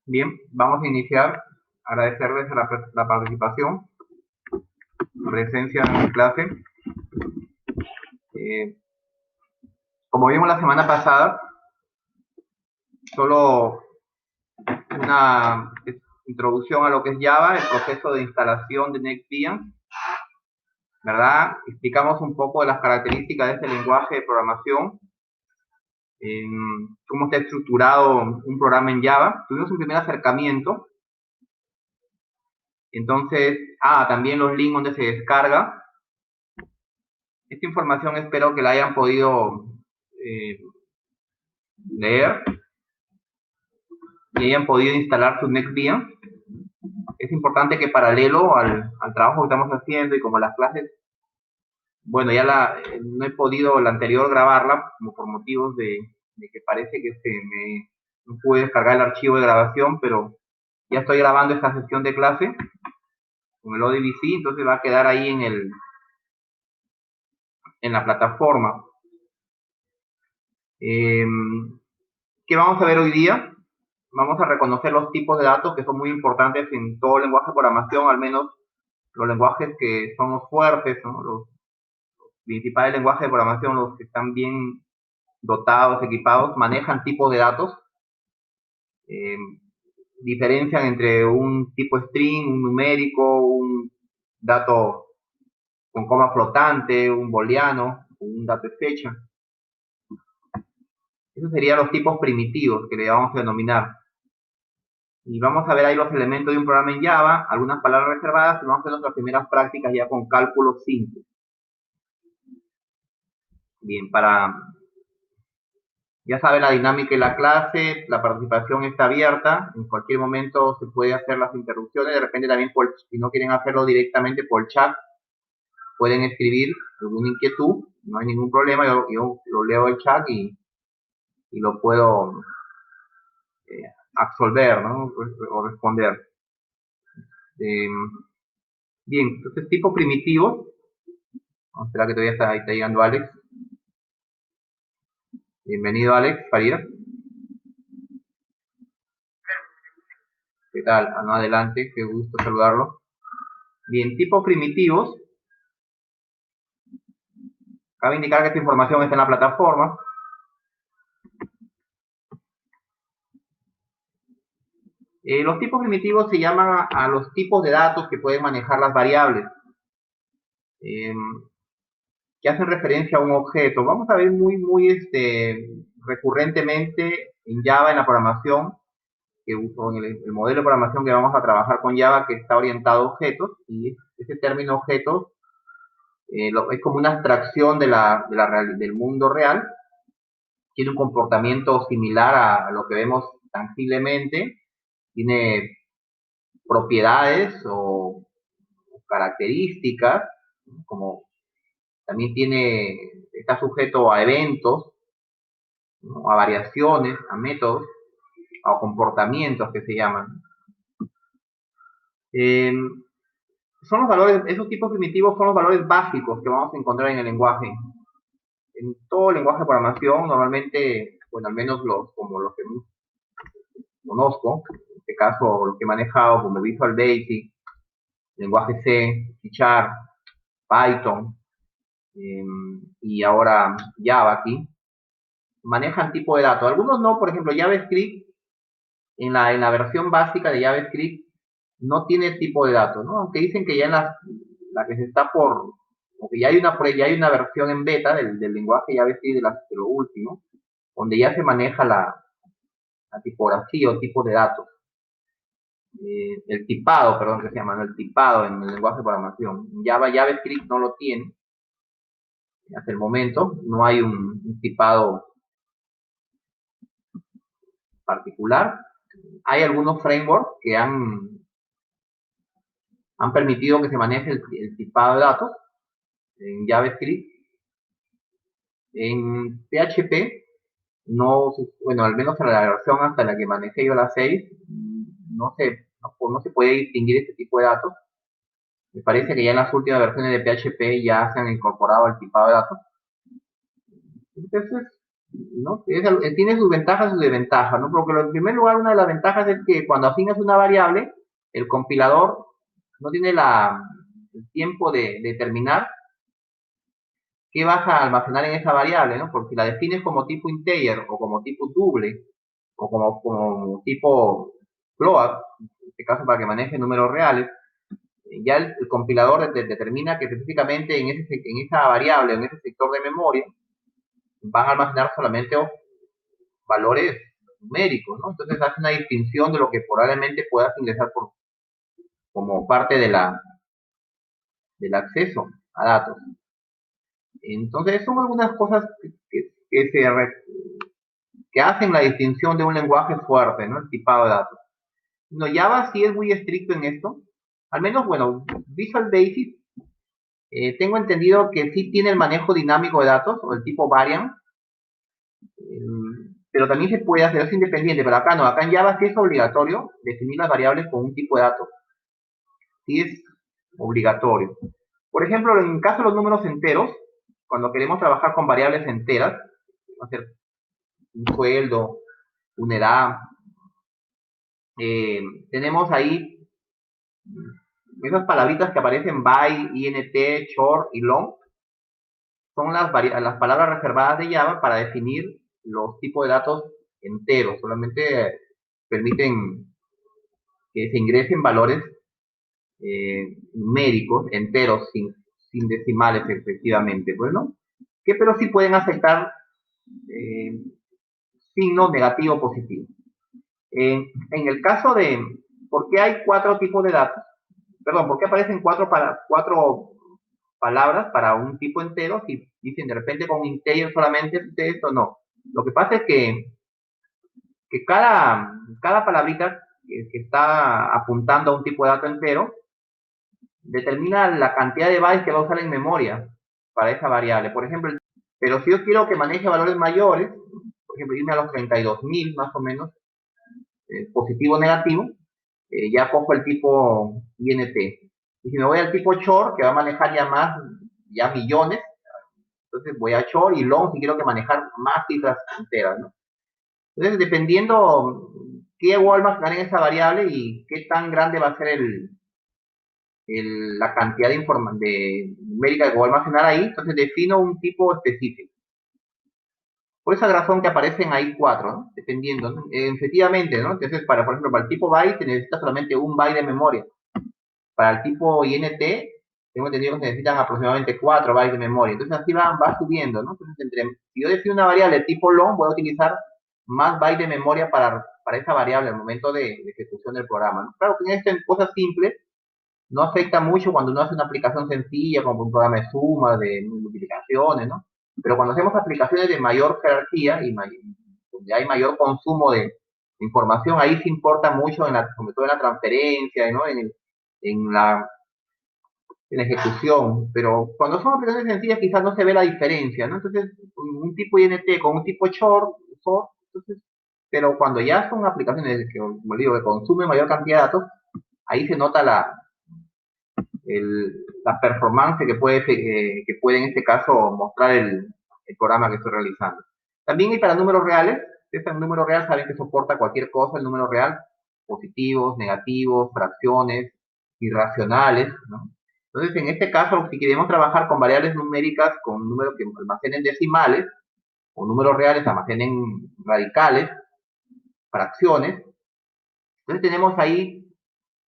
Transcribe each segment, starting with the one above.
Bien, vamos a iniciar. Agradecerles la participación, presencia en mi clase. Como vimos la semana pasada, solo una introducción a lo que es Java, el proceso de instalación de NetBeans, ¿verdad? Explicamos un poco de las características de este lenguaje de programación, cómo está estructurado un programa en Java. Tuvimos un primer acercamiento. Entonces, también los links donde se descarga. Esta información espero que la hayan podido leer y hayan podido instalar su NetBeans. Es importante que paralelo al trabajo que estamos haciendo y como las clases, bueno, ya no he podido la anterior grabarla como por motivos de que parece que no pude descargar el archivo de grabación, pero ya estoy grabando esta sesión de clase con el ODBC, entonces va a quedar ahí en la plataforma. ¿Qué vamos a ver hoy día? Vamos a reconocer los tipos de datos que son muy importantes en todo lenguaje de programación, al menos los lenguajes que son los fuertes, ¿no? Los principales lenguajes de programación, los que están bien dotados, equipados, manejan tipos de datos, diferencian entre un tipo string, un numérico, un dato con coma flotante, un booleano, un dato fecha. Esos serían los tipos primitivos que le vamos a denominar. Y vamos a ver ahí los elementos de un programa en Java, algunas palabras reservadas, y vamos a hacer nuestras primeras prácticas ya con cálculos simples. Bien, ya saben la dinámica de la clase, la participación está abierta, en cualquier momento se puede hacer las interrupciones, de repente también si no quieren hacerlo directamente por chat, pueden escribir alguna inquietud, no hay ningún problema, yo lo leo el chat y lo puedo absolver, ¿no? O responder. Bien, entonces tipo primitivo, vamos a esperar que todavía está llegando Alex. Bienvenido Alex, Faría. ¿Qué tal? Adelante, qué gusto saludarlo. Bien, tipos primitivos. Cabe indicar que esta información está en la plataforma. Los tipos primitivos se llaman a los tipos de datos que pueden manejar las variables, que hacen referencia a un objeto. Vamos a ver muy recurrentemente en Java, en la programación, que uso en el modelo de programación que vamos a trabajar con Java, que está orientado a objetos, y ese término objetos es como una abstracción del mundo real, tiene un comportamiento similar a lo que vemos tangiblemente, tiene propiedades o características, como también está sujeto a eventos, ¿no? A variaciones, a métodos, a comportamientos que se llaman. Son los valores, esos tipos primitivos son los valores básicos que vamos a encontrar en el lenguaje. En todo lenguaje de programación, normalmente, bueno, al menos como los que conozco, en este caso lo que he manejado como Visual Basic, lenguaje C, C#, Python, y ahora Java aquí, manejan tipo de datos. Algunos no, por ejemplo, JavaScript, en la versión básica de JavaScript, no tiene tipo de datos, ¿no? Aunque dicen que ya en la que se está porque ya hay una versión en beta del lenguaje JavaScript de lo último, donde ya se maneja la tipografía o tipo de datos. El tipado, perdón, que se llama, ¿no? El tipado en el lenguaje de programación. JavaScript no lo tiene. Hasta el momento no hay un tipado particular. Hay algunos frameworks que han permitido que se maneje el tipado de datos en JavaScript. En PHP, no, bueno, al menos en la versión hasta la que manejé yo la 6, no se puede distinguir este tipo de datos. Me parece que ya en las últimas versiones de PHP ya se han incorporado el tipado de datos. Entonces, ¿no? Tiene sus ventajas y sus desventajas, ¿no? Porque en primer lugar, una de las ventajas es que cuando asignas una variable, el compilador no tiene el tiempo de determinar qué vas a almacenar en esa variable, ¿no? Porque si la defines como tipo integer o como tipo double o como tipo float, en este caso para que maneje números reales, ya el compilador determina que específicamente en esa variable, en ese sector de memoria, van a almacenar solamente valores numéricos, ¿no? Entonces hace una distinción de lo que probablemente puedas ingresar como parte del acceso a datos. Entonces son algunas cosas que hacen la distinción de un lenguaje fuerte, ¿no? El tipado de datos. No, Java sí es muy estricto en esto. Al menos, bueno, Visual Basic, tengo entendido que sí tiene el manejo dinámico de datos, o el tipo variant, pero también se puede hacer, es independiente, pero acá no, acá en Java sí es obligatorio definir las variables con un tipo de datos. Sí es obligatorio. Por ejemplo, en el caso de los números enteros, cuando queremos trabajar con variables enteras, hacer un sueldo, una edad, tenemos ahí esas palabritas que aparecen by, int, short y long, son las palabras reservadas de Java para definir los tipos de datos enteros. Solamente permiten que se ingresen valores numéricos enteros sin decimales efectivamente. Bueno, que pero sí pueden aceptar eh, signo negativo o positivo. En el caso de, ¿por qué hay cuatro tipos de datos? Perdón, ¿por qué aparecen cuatro palabras para un tipo entero si dicen de repente con integer solamente esto? No. Lo que pasa es que cada palabrita que está apuntando a un tipo de dato entero determina la cantidad de bytes que va a usar en memoria para esa variable. Por ejemplo, pero si yo quiero que maneje valores mayores, por ejemplo, irme a los 32.000 más o menos, positivo o negativo, ya cojo el tipo INT. Y si me voy al tipo short, que va a manejar ya millones, entonces voy a short y long si quiero que manejar más cifras enteras, ¿no? Entonces, dependiendo qué voy a almacenar en esa variable y qué tan grande va a ser la cantidad de numérica que voy a almacenar ahí, entonces defino un tipo específico. Por esa razón que aparecen ahí cuatro, ¿no? Dependiendo, ¿no? Efectivamente, ¿no? Entonces, por ejemplo, para el tipo byte se necesita solamente un byte de memoria. Para el tipo INT, tengo entendido que se necesitan aproximadamente 4 bytes de memoria. Entonces así va subiendo, ¿no? Entonces, si yo defino una variable tipo long, voy a utilizar más bytes de memoria para esa variable al momento de ejecución del programa, ¿no? Claro que en estas cosas simples no afecta mucho cuando uno hace una aplicación sencilla, como un programa de suma, de multiplicaciones, ¿no? Pero cuando hacemos aplicaciones de mayor jerarquía y donde hay mayor consumo de información, ahí sí importa mucho, sobre todo en la transferencia, ¿no? En la, en la ejecución. Pero cuando son aplicaciones sencillas quizás no se ve la diferencia, ¿no? Entonces, un tipo INT con un tipo short, entonces, pero cuando ya son aplicaciones que, como digo, que consumen mayor cantidad de datos, ahí se nota la performance que puede en este caso mostrar el programa que estoy realizando. También hay para números reales, este número real saben que soporta cualquier cosa, el número real, positivos, negativos, fracciones, irracionales, ¿no? Entonces, en este caso, si queremos trabajar con variables numéricas, con números que almacenen decimales, o números reales almacenen radicales, fracciones, entonces tenemos ahí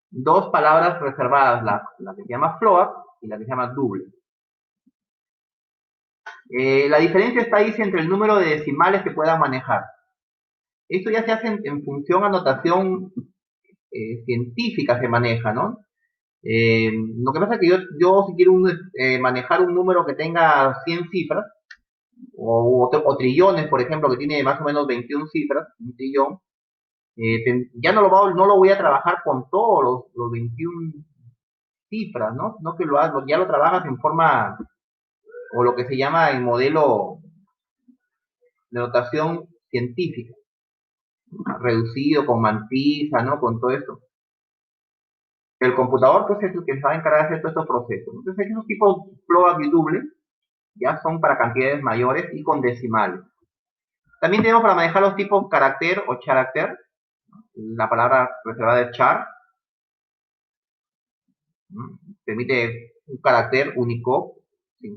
dos palabras reservadas, la que se llama float y la que se llama double. La diferencia está ahí entre el número de decimales que puedan manejar. Esto ya se hace en función a notación científica, se maneja, ¿no? Lo que pasa es que yo si quiero manejar un número que tenga 100 cifras, o trillones, por ejemplo, que tiene más o menos 21 cifras, un trillón, ya no lo voy a trabajar con todos los 21 cifras, ¿no? No que ya lo trabajas en forma, o lo que se llama en modelo de notación científica, reducido, con mantisa, ¿no? Con todo esto. El computador, pues, es el que se va a encargar de hacer todos estos procesos. Entonces, esos tipos float y double ya son para cantidades mayores y con decimales. También tenemos para manejar los tipos carácter o character, la palabra reservada es char, permite un carácter único, ¿sí?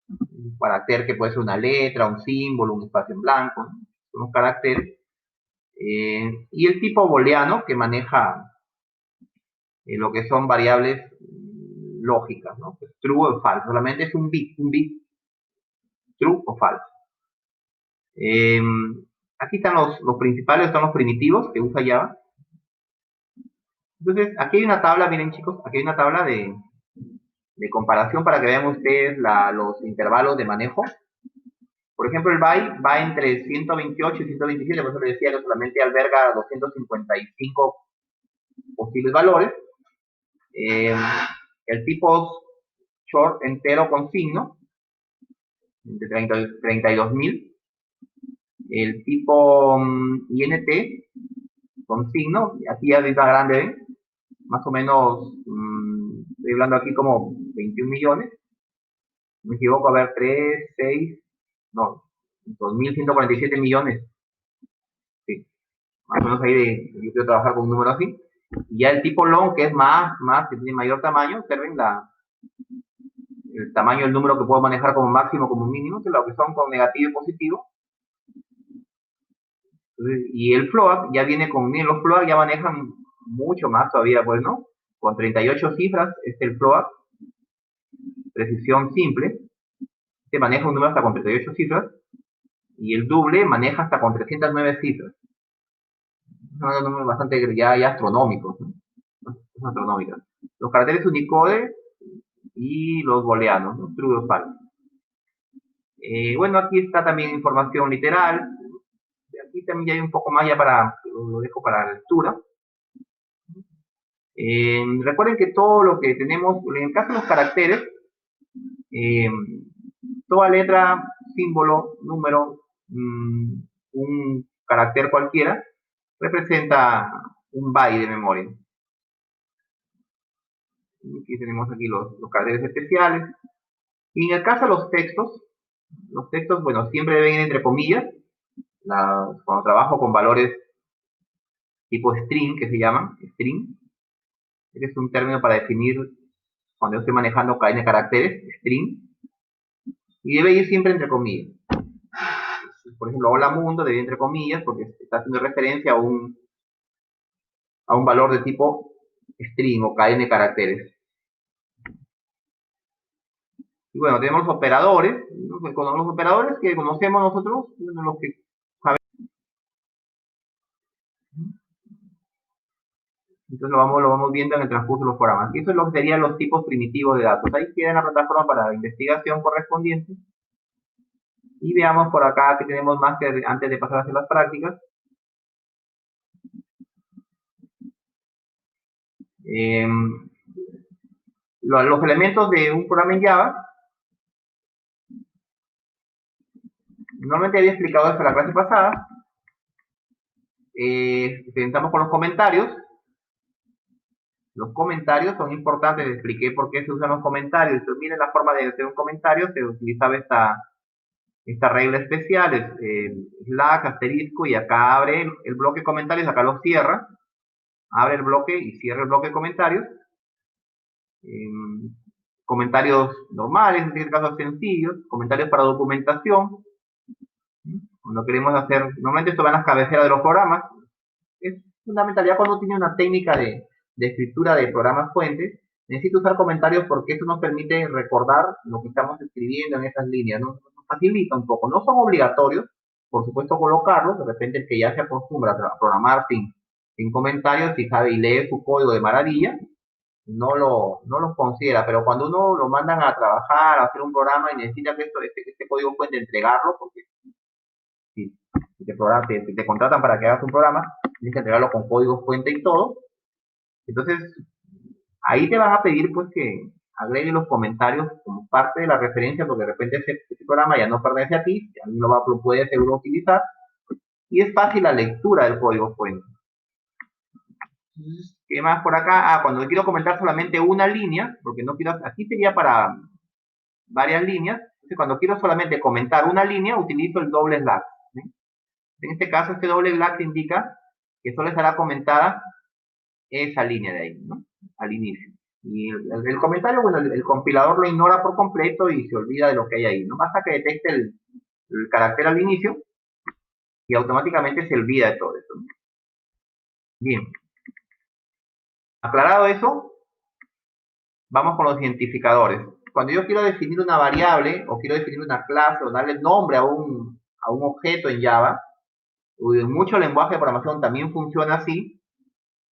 Un carácter que puede ser una letra, un símbolo, un espacio en blanco, ¿no? Son los caracteres. Y el tipo booleano que maneja lo que son variables lógicas, ¿no? Pues true o false, solamente es un bit, true o false. Aquí están los principales, están los primitivos que usa Java. Entonces, aquí hay una tabla, miren chicos, aquí hay una tabla de comparación para que vean ustedes los intervalos de manejo. Por ejemplo, el byte va entre 128 y 127, por eso les decía que solamente alberga 255 posibles valores. El tipo short entero con signo, de 32.000. El tipo INT con signo, aquí ya está grande, ¿ven? Más o menos, estoy hablando aquí como 21 millones. No me equivoco, a ver, 3, 6, no, 2.147 millones. Sí, más o menos ahí yo quiero trabajar con un número así. Y ya el tipo long, que es que tiene mayor tamaño, observen el tamaño del número que puedo manejar como máximo, como mínimo, que lo que son con negativo y positivo. Entonces, y el float ya viene con, los float ya manejan mucho más todavía, pues, ¿no? Con 38 cifras es el float, precisión simple, se maneja un número hasta con 38 cifras, y el double maneja hasta con 309 cifras. Son números bastante ya astronómicos, ¿no? Son astronómicas. Los caracteres Unicode y los booleanos, ¿no? True o false. Bueno, aquí está también información literal. Aquí también ya hay un poco más ya lo dejo para la lectura. Recuerden que todo lo que tenemos, en el caso de los caracteres, toda letra, símbolo, número, un carácter cualquiera, representa un byte de memoria. Aquí tenemos aquí los caracteres especiales. Y en el caso de los textos, bueno, siempre deben ir entre comillas. Cuando trabajo con valores tipo string, que se llaman, string, este es un término para definir cuando yo estoy manejando cadena de caracteres, string, y debe ir siempre entre comillas. Por ejemplo, hola mundo debe ir entre comillas porque está haciendo referencia a un valor de tipo string o cadena de caracteres. Y bueno, tenemos los operadores, con los operadores que conocemos nosotros, los que sabemos. Entonces lo vamos viendo en el transcurso de los programas. Y eso es lo que serían los tipos primitivos de datos. Ahí queda en la plataforma para la investigación correspondiente. Y veamos por acá que tenemos más que antes de pasar a hacer las prácticas. Los elementos de un programa en Java. Normalmente había explicado esto en la clase pasada. Comenzamos con los comentarios. Los comentarios son importantes, les expliqué por qué se usan los comentarios. Entonces, miren la forma de hacer un comentario, se utilizaba esta regla especial, es slash, asterisco, y acá abre el bloque de comentarios, acá lo cierra, abre el bloque y cierra el bloque de comentarios. Comentarios normales, en este caso sencillos, comentarios para documentación. Cuando queremos hacer, normalmente esto va en las cabeceras de los programas. Es fundamental, ya cuando tiene una técnica de escritura de programas fuentes, necesito usar comentarios porque eso nos permite recordar lo que estamos escribiendo en esas líneas, ¿no? Nos facilita un poco. No son obligatorios, por supuesto, colocarlos. De repente el que ya se acostumbra a programar sin comentarios, si sabe y lee su código de maravilla, no lo considera. Pero cuando uno lo mandan a trabajar, a hacer un programa y necesita que este código fuente entregarlo, porque si te contratan para que hagas un programa, tienes que entregarlo con código fuente y todo. Entonces, ahí te van a pedir pues que agregues los comentarios como parte de la referencia, porque de repente ese programa ya no pertenece a ti, ya no lo puedes seguro utilizar, y es fácil la lectura del código fuente. ¿Qué más por acá? Cuando quiero comentar solamente una línea, porque no quiero, aquí sería para varias líneas, entonces cuando quiero solamente comentar una línea, utilizo el doble slash. En este caso, este doble black indica que solo estará comentada esa línea de ahí, ¿no? Al inicio. Y el comentario, bueno, el compilador lo ignora por completo y se olvida de lo que hay ahí, ¿no? Basta que detecte el carácter al inicio y automáticamente se olvida de todo eso, ¿no? Bien. Aclarado eso, vamos con los identificadores. Cuando yo quiero definir una variable o quiero definir una clase o darle nombre a un objeto en Java, o en muchos lenguajes de programación también funciona así,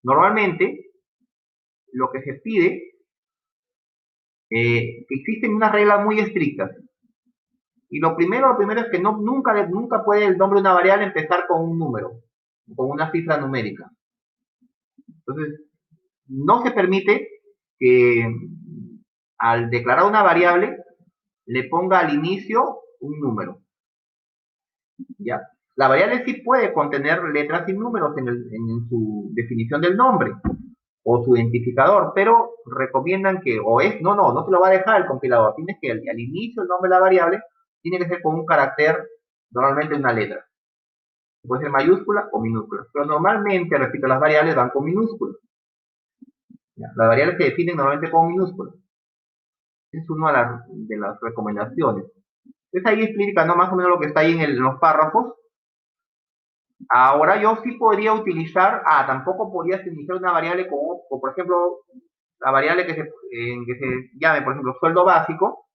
normalmente lo que se pide, que existen unas reglas muy estrictas. Y lo primero es que nunca puede el nombre de una variable empezar con un número, con una cifra numérica. Entonces, no se permite que al declarar una variable le ponga al inicio un número. ¿Ya? La variable sí puede contener letras y números en su definición del nombre o su identificador, pero recomiendan que, no te lo va a dejar el compilador, tienes que al inicio el nombre de la variable tiene que ser con un carácter, normalmente una letra. Puede ser mayúscula o minúscula, pero normalmente, repito, las variables van con minúsculas. ¿Ya? Las variables se definen normalmente con minúsculas. Es una de las recomendaciones. Entonces ahí explica, ¿no? Más o menos lo que está ahí en los párrafos. Ahora yo sí podría utilizar, tampoco podría iniciar una variable como, por ejemplo, la variable que se llame, por ejemplo, sueldo básico,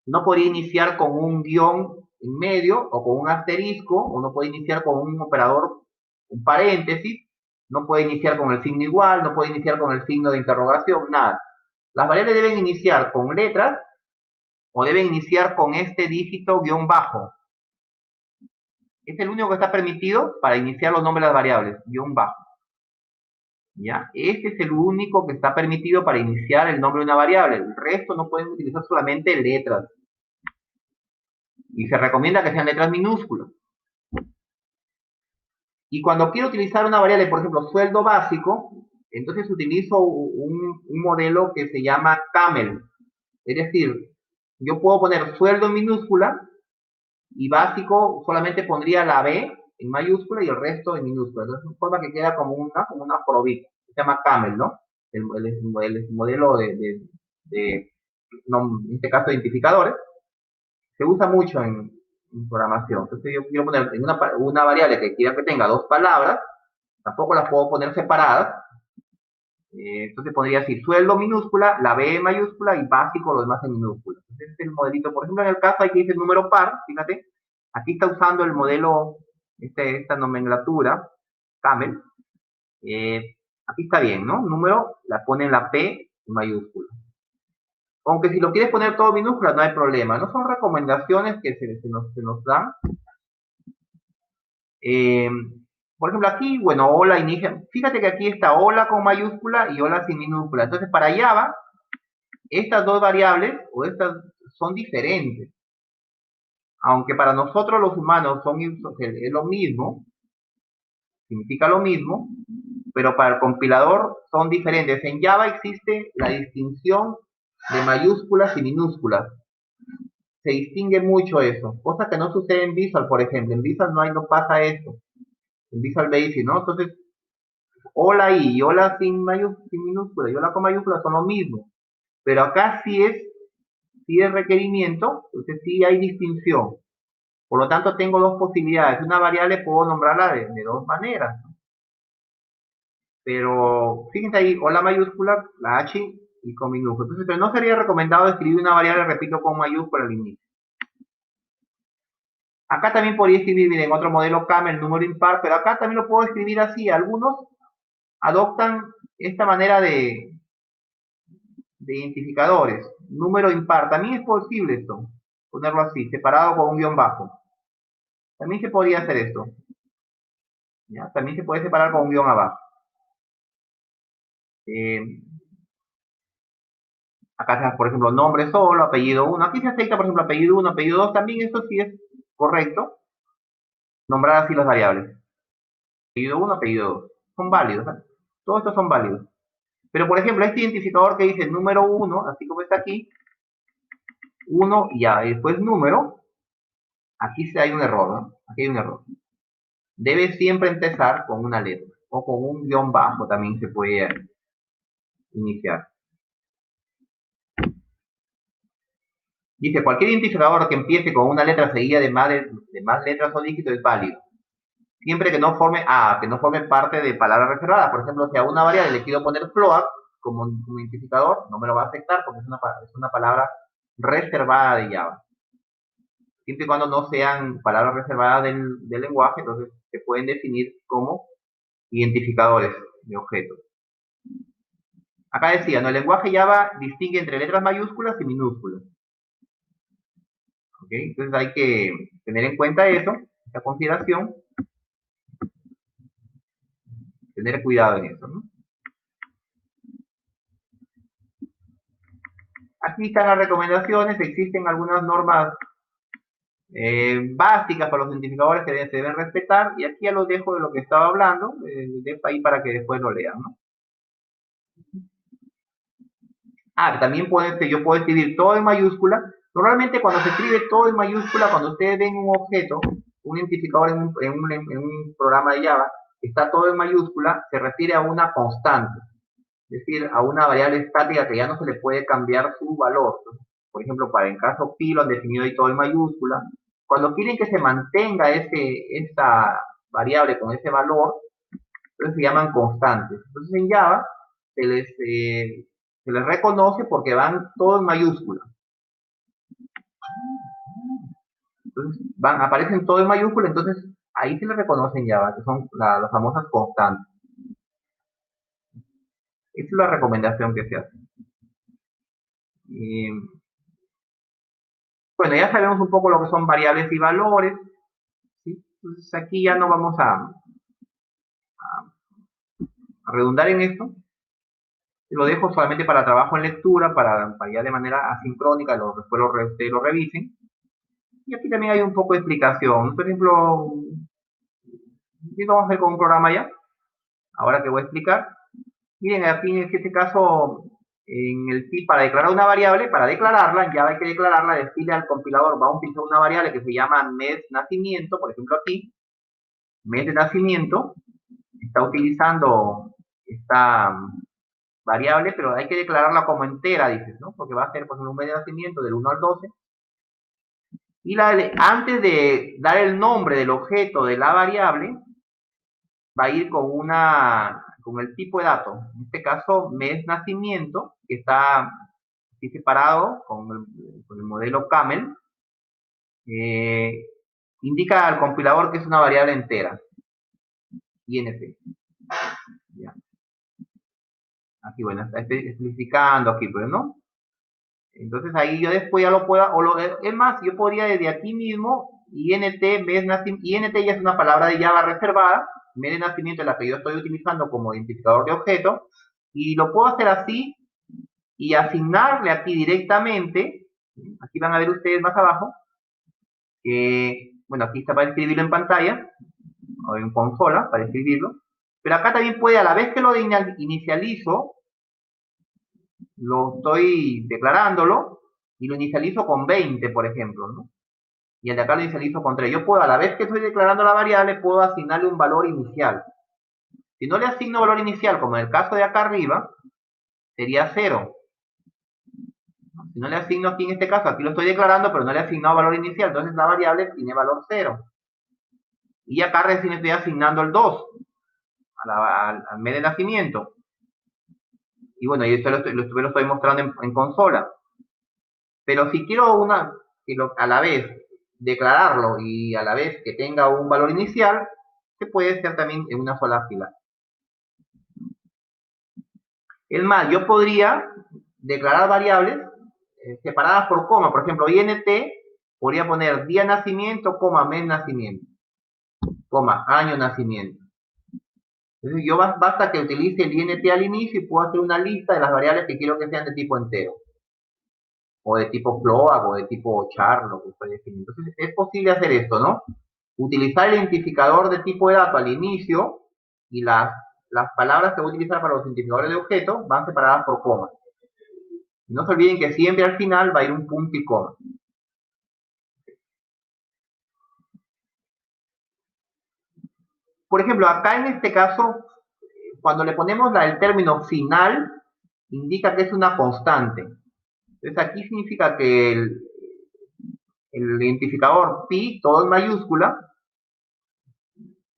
no podría iniciar con un guión en medio o con un asterisco, o no puede iniciar con un operador, un paréntesis, no puede iniciar con el signo igual, no puede iniciar con el signo de interrogación, nada. Las variables deben iniciar con letras o deben iniciar con este dígito guión bajo. Es el único que está permitido para iniciar los nombres de las variables, guión bajo. ¿Ya? Este es el único que está permitido para iniciar el nombre de una variable. El resto no pueden utilizar solamente letras. Y se recomienda que sean letras minúsculas. Y cuando quiero utilizar una variable, por ejemplo, sueldo básico, entonces utilizo un modelo que se llama camel. Es decir, yo puedo poner sueldo en minúscula y básico solamente pondría la B en mayúscula y el resto en minúscula. Entonces, de forma que queda como una probita. Se llama camel, ¿no? El modelo no, en este caso, identificadores. Se usa mucho en programación. Entonces, yo quiero poner en una variable que quiera que tenga dos palabras, tampoco las puedo poner separadas. Entonces podría decir sueldo minúscula, la B mayúscula y básico lo demás en minúscula. Entonces este es el modelito. Por ejemplo, en el caso aquí dice número par, fíjate, aquí está usando el modelo, esta nomenclatura, camel. Aquí está bien, ¿no? Número, la ponen la P en mayúscula. Aunque si lo quieres poner todo minúscula, no hay problema. No son recomendaciones que se nos dan. Por ejemplo, aquí, bueno, hola inicia. Fíjate que aquí está hola con mayúscula y hola sin minúscula. Entonces, para Java, estas dos variables o estas son diferentes. Aunque para nosotros los humanos es lo mismo, significa lo mismo, pero para el compilador son diferentes. En Java existe la distinción de mayúsculas y minúsculas. Se distingue mucho eso, cosa que no sucede en Visual, por ejemplo. En Visual no pasa eso. En Visual Basic, ¿no? Entonces, hola y hola sin minúscula y hola con mayúscula son lo mismo. Pero acá sí es requerimiento, entonces sí hay distinción. Por lo tanto, tengo dos posibilidades. Una variable puedo nombrarla de dos maneras, ¿no? Pero fíjense ahí, hola mayúscula, la H y con minúscula. Entonces, pero no sería recomendado escribir una variable, repito, con mayúscula al inicio. Acá también podría escribir, miren, otro modelo camel, número impar, pero acá también lo puedo escribir así. Algunos adoptan esta manera de identificadores. Número impar. También es posible esto, ponerlo así, separado con un guión bajo. También se podría hacer esto. ¿Ya? También se puede separar con un guión abajo. Acá está, por ejemplo, nombre solo, apellido 1. Aquí se acepta, por ejemplo, apellido 1, apellido 2. También esto sí es correcto. Nombrar así las variables. Apellido 1, apellido 2. Son válidos. ¿Eh? Todos estos son válidos. Pero, por ejemplo, este identificador que dice número 1, así como está aquí, 1 y ya, y después número, aquí sí hay un error, ¿no? Aquí hay un error. debe siempre empezar con una letra o con un guión bajo también se puede iniciar. Dice, cualquier identificador que empiece con una letra seguida de más letras o dígitos es válido. Siempre que no forme parte de palabras reservadas. Por ejemplo, si a una variable le quiero poner float como identificador, no me lo va a aceptar porque es una palabra reservada de Java. Siempre y cuando no sean palabras reservadas del lenguaje, entonces se pueden definir como identificadores de objetos. Acá decía, ¿no? El lenguaje Java distingue entre letras mayúsculas y minúsculas. ¿Okay? Entonces hay que tener en cuenta eso, esa consideración, tener cuidado en eso, ¿no? Aquí están las recomendaciones, existen algunas normas básicas para los identificadores que se deben respetar, y aquí ya los dejo de lo que estaba hablando, dejo ahí para que después lo lean, ¿no? También yo puedo escribir todo en mayúscula. Normalmente cuando se escribe todo en mayúscula, cuando ustedes ven un objeto, un identificador en un programa de Java, está todo en mayúscula, se refiere a una constante, es decir, a una variable estática que ya no se le puede cambiar su valor. Por ejemplo, para el caso pi lo han definido ahí todo en mayúscula. Cuando quieren que se mantenga esta variable con ese valor, entonces se llaman constantes. Entonces en Java se les, eh, se les reconoce porque van todo en mayúscula. Entonces aparecen todo en mayúscula, entonces ahí se les reconoce en Java, que son las famosas constantes. Esa es la recomendación que se hace. Bueno, ya sabemos un poco lo que son variables y valores, ¿sí? Entonces aquí ya no vamos a redundar en esto. Lo dejo solamente para trabajo en lectura, para ya de manera asincrónica, después lo revisen. Y aquí también hay un poco de explicación. Por ejemplo, ¿qué vamos a hacer con un programa ya? Ahora que voy a explicar. Miren, aquí en este caso, en el tip para declarar una variable, para declararla, ya hay que declararla, decirle al compilador, va a utilizar una variable que se llama mes nacimiento, por ejemplo aquí, mes de nacimiento, está utilizando esta variable, pero hay que declararla como entera, dices, ¿no? Porque va a ser, por ejemplo, un mes de nacimiento del 1 al 12. Y antes de dar el nombre del objeto de la variable, va a ir con el tipo de dato. En este caso, mes nacimiento, que está aquí separado con el modelo camel, indica al compilador que es una variable entera, int. Ya. Aquí, bueno, está especificando aquí, pues, ¿no? Entonces ahí yo después ya lo puedo, es más, yo podría desde aquí mismo, int, mes nacimiento, int ya es una palabra de Java reservada, mes de nacimiento es la que yo estoy utilizando como identificador de objeto, y lo puedo hacer así, y asignarle aquí directamente, aquí van a ver ustedes más abajo, que, bueno, aquí está para escribirlo en pantalla, o en consola, para escribirlo, pero acá también puede, a la vez que lo inicializo, lo estoy declarándolo, y lo inicializo con 20, por ejemplo, ¿no? Y el de acá lo inicializo con 3. Yo puedo, a la vez que estoy declarando la variable, puedo asignarle un valor inicial. Si no le asigno valor inicial, como en el caso de acá arriba, sería 0. Si no le asigno aquí en este caso, aquí lo estoy declarando, pero no le he asignado valor inicial, entonces la variable tiene valor 0. Y acá recién estoy asignando el 2 al mes de nacimiento. Y bueno, y esto lo estoy mostrando en consola. Pero si quiero a la vez declararlo y a la vez que tenga un valor inicial, se puede hacer también en una sola fila. Es más, yo podría declarar variables separadas por coma. Por ejemplo, int podría poner día nacimiento, coma, mes nacimiento, coma, año nacimiento. Entonces yo basta que utilice el int al inicio y puedo hacer una lista de las variables que quiero que sean de tipo entero. O de tipo float, o de tipo char, lo que estoy definiendo. Entonces es posible hacer esto, ¿no? Utilizar el identificador de tipo de dato al inicio y las palabras que voy a utilizar para los identificadores de objetos van separadas por coma. No se olviden que siempre al final va a ir un punto y coma. Por ejemplo, acá en este caso, cuando le ponemos el término final, indica que es una constante. Entonces aquí significa que el identificador pi, todo en mayúscula,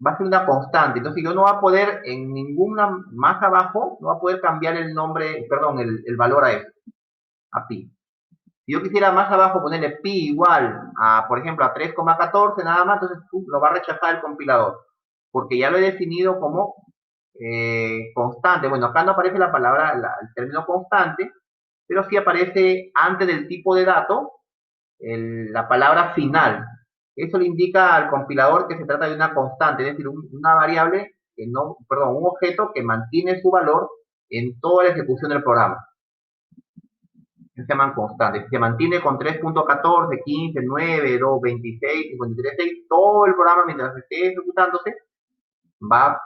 va a ser una constante. Entonces yo no va a poder en ninguna, más abajo, no va a poder cambiar el nombre, perdón, el valor a eso, a pi. Si yo quisiera más abajo ponerle pi igual a, por ejemplo, a 3,14 nada más, entonces lo va a rechazar el compilador, porque ya lo he definido como constante. Bueno, acá no aparece la palabra, el término constante, pero sí aparece antes del tipo de dato la palabra final. Eso le indica al compilador que se trata de una constante, es decir, una variable que no, perdón, un objeto que mantiene su valor en toda la ejecución del programa. Se llaman constantes. Si se mantiene con 3.14, 15, 9, 2, 26, 53, 6, todo el programa mientras esté ejecutándose va a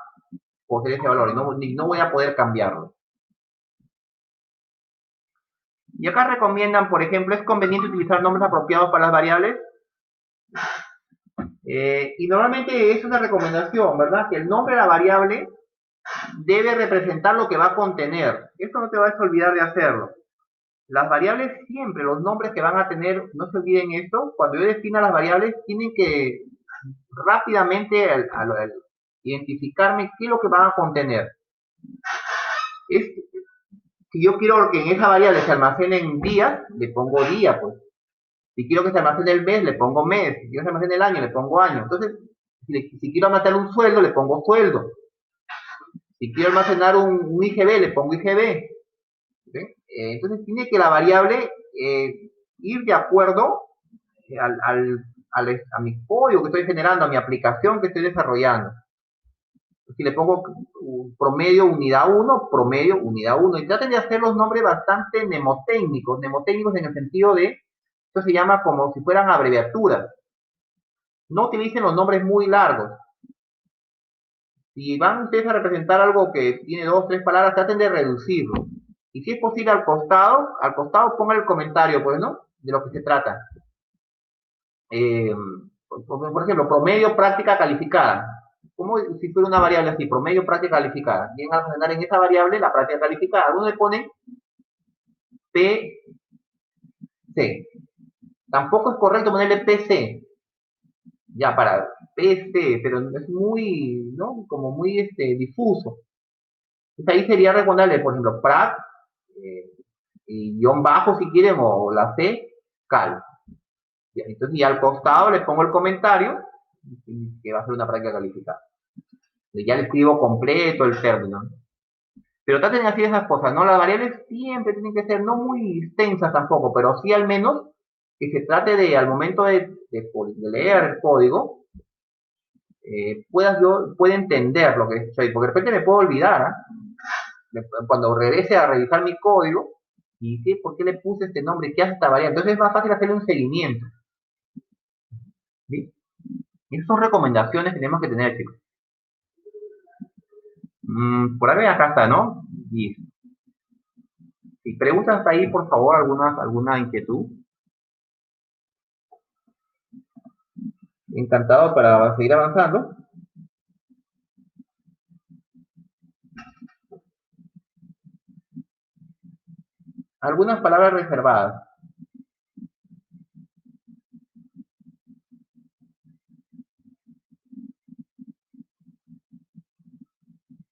poseer ese valor y no voy a poder cambiarlo. Y acá recomiendan, por ejemplo, es conveniente utilizar nombres apropiados para las variables. Y normalmente es una recomendación, ¿verdad? Que el nombre de la variable debe representar lo que va a contener. Esto no te vas a olvidar de hacerlo. Las variables siempre, los nombres que van a tener, no se olviden esto, cuando yo defina las variables, tienen que rápidamente al identificarme qué es lo que van a contener. Es, si yo quiero que en esa variable se almacenen días, le pongo día, pues. Si quiero que se almacene el mes, le pongo mes. Si quiero que se almacene el año, le pongo año. Entonces, si quiero almacenar un sueldo, le pongo sueldo. Si quiero almacenar un IGB, le pongo IGB. ¿Sí? Entonces, tiene que la variable ir de acuerdo a mi código que estoy generando, a mi aplicación que estoy desarrollando. Si le pongo promedio unidad 1, promedio unidad 1. Y traten de hacer los nombres bastante mnemotécnicos en el sentido de, esto se llama como si fueran abreviaturas. No utilicen los nombres muy largos. Si van ustedes a representar algo que tiene 2 o 3 palabras, traten de reducirlo. Y si es posible al costado pongan el comentario, pues, ¿no? De lo que se trata. Por ejemplo, promedio práctica calificada. Como si fuera una variable así, promedio práctica calificada. Vienen a almacenar en esa variable la práctica calificada. Algunos le ponen PC. Tampoco es correcto ponerle PC. Ya para PC, pero es muy, ¿no? Como muy difuso. Entonces ahí sería recomendable, por ejemplo, Prat, y guión bajo si quieren, o la C, cal. Entonces ya al costado les pongo el comentario, que va a ser una práctica calificada. Ya le escribo completo el término. Pero traten de hacer esas cosas, ¿no? Las variables siempre tienen que ser no muy extensas tampoco, pero sí al menos que se trate de, al momento de leer el código, pueda entender lo que soy, porque de repente me puedo olvidar, cuando regrese a revisar mi código, y sé por qué le puse este nombre, qué hace esta variable. Entonces es más fácil hacerle un seguimiento. ¿Sí? Esas son recomendaciones que tenemos que tener, chicos. Por ahí acá está, ¿no? Y si preguntas ahí, por favor, alguna inquietud. Encantado para seguir avanzando. Algunas palabras reservadas.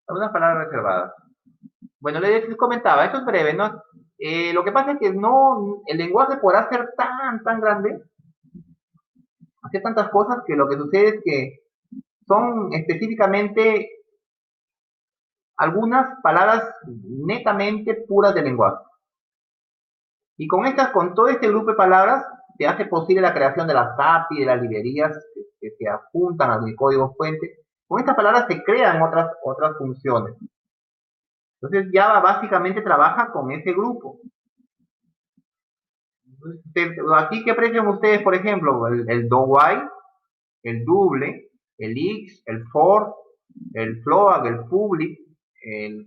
Algunas palabras reservadas. Bueno, les comentaba, esto es breve, ¿no? Lo que pasa es que no, el lenguaje podrá ser tan grande, hacer tantas cosas, que lo que sucede es que son específicamente algunas palabras netamente puras del lenguaje. Y con todo este grupo de palabras, se hace posible la creación de las API, de las librerías que se adjuntan al código fuente. Con estas palabras se crean otras funciones. Entonces Java básicamente trabaja con ese grupo. Aquí, ¿qué aprecian ustedes, por ejemplo? El do while, el double, el X, el for, el float, el public, el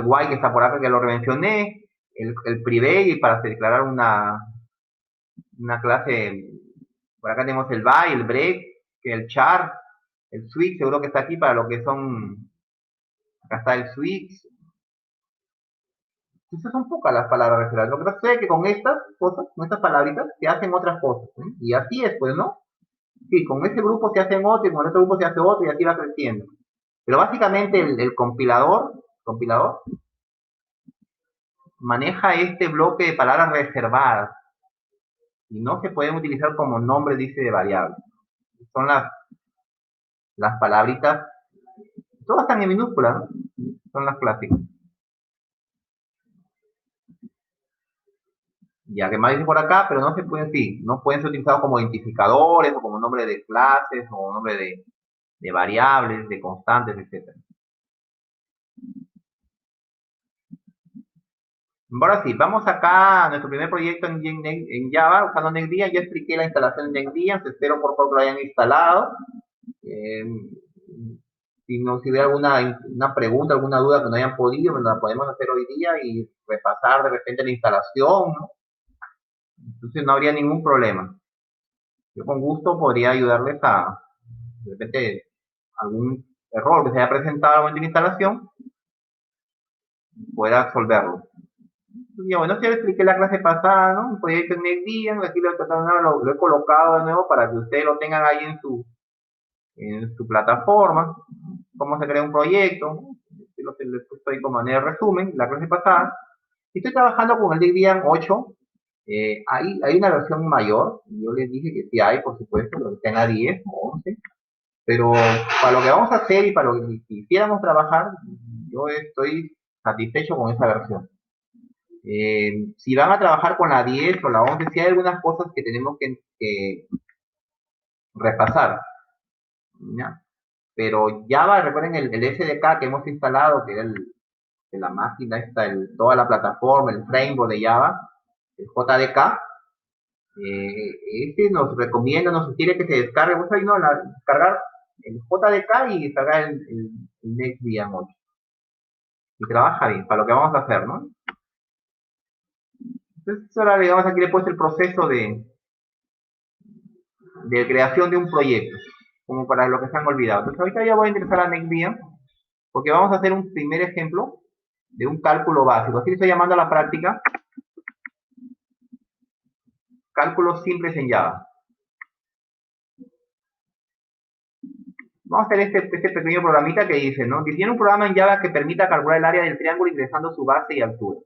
while que está por acá que lo mencioné, el private para declarar una clase, por acá tenemos el by, el break, el char, El switch seguro que está aquí para lo que son, acá está el switch. Entonces son pocas las palabras reservadas. Lo que pasa es que con estas cosas, con estas palabritas, se hacen otras cosas. ¿Eh? Y así es, pues, ¿no? Sí, con ese grupo se hacen otro, y con el otro grupo se hace otro, y así va creciendo. Pero básicamente el compilador maneja este bloque de palabras reservadas y no se pueden utilizar como nombre, dice, de variables. Son las palabritas, todas están en minúsculas, ¿no? Son las clásicas. Ya que más dice por acá, pero no se pueden, sí, no pueden ser utilizados como identificadores o como nombre de clases o nombre de variables, de constantes, etc. Ahora sí, vamos acá a nuestro primer proyecto en Java, usando NetBeans. Ya expliqué la instalación de NetBeans, espero por favor que lo hayan instalado. Eh, si hubiera alguna una pregunta, alguna duda que no hayan podido, pues la podemos hacer hoy día y repasar de repente la instalación, ¿no? Entonces no habría ningún problema. Yo con gusto podría ayudarles a, de repente, algún error que se haya presentado al momento de la instalación, pueda resolverlo. Y bueno, ya le expliqué la clase pasada, ¿no? Un proyecto en NetBeans, aquí lo he colocado de nuevo para que ustedes lo tengan ahí en su plataforma, cómo se crea un proyecto, ¿no? Lo que les puse ahí como manera de resumen, la clase pasada. Estoy trabajando con el Debian 8, hay una versión mayor, yo les dije que sí hay, por supuesto, lo que tenga 10 o 11, pero para lo que vamos a hacer y para lo que quisiéramos trabajar, yo estoy satisfecho con esa versión. Si van a trabajar con la 10 o la 11, sí hay algunas cosas que tenemos que repasar, ¿ya? Pero Java, recuerden el SDK que hemos instalado, que era de la máquina esta, toda la plataforma, el framework de Java, el JDK, este nos recomienda, nos sugiere que se descargue, vos ahí no, descargar el JDK y descargar el NetBeans 8. Y trabaja bien, para lo que vamos a hacer, ¿no? Entonces ahora digamos aquí le he puesto el proceso de creación de un proyecto, como para lo que se han olvidado. Entonces ahorita ya voy a ingresar a NetBeans, porque vamos a hacer un primer ejemplo de un cálculo básico. Así estoy llamando a la práctica cálculos simples en Java. Vamos a hacer este pequeño programita que dice, ¿no? Que tiene un programa en Java que permita calcular el área del triángulo ingresando su base y altura.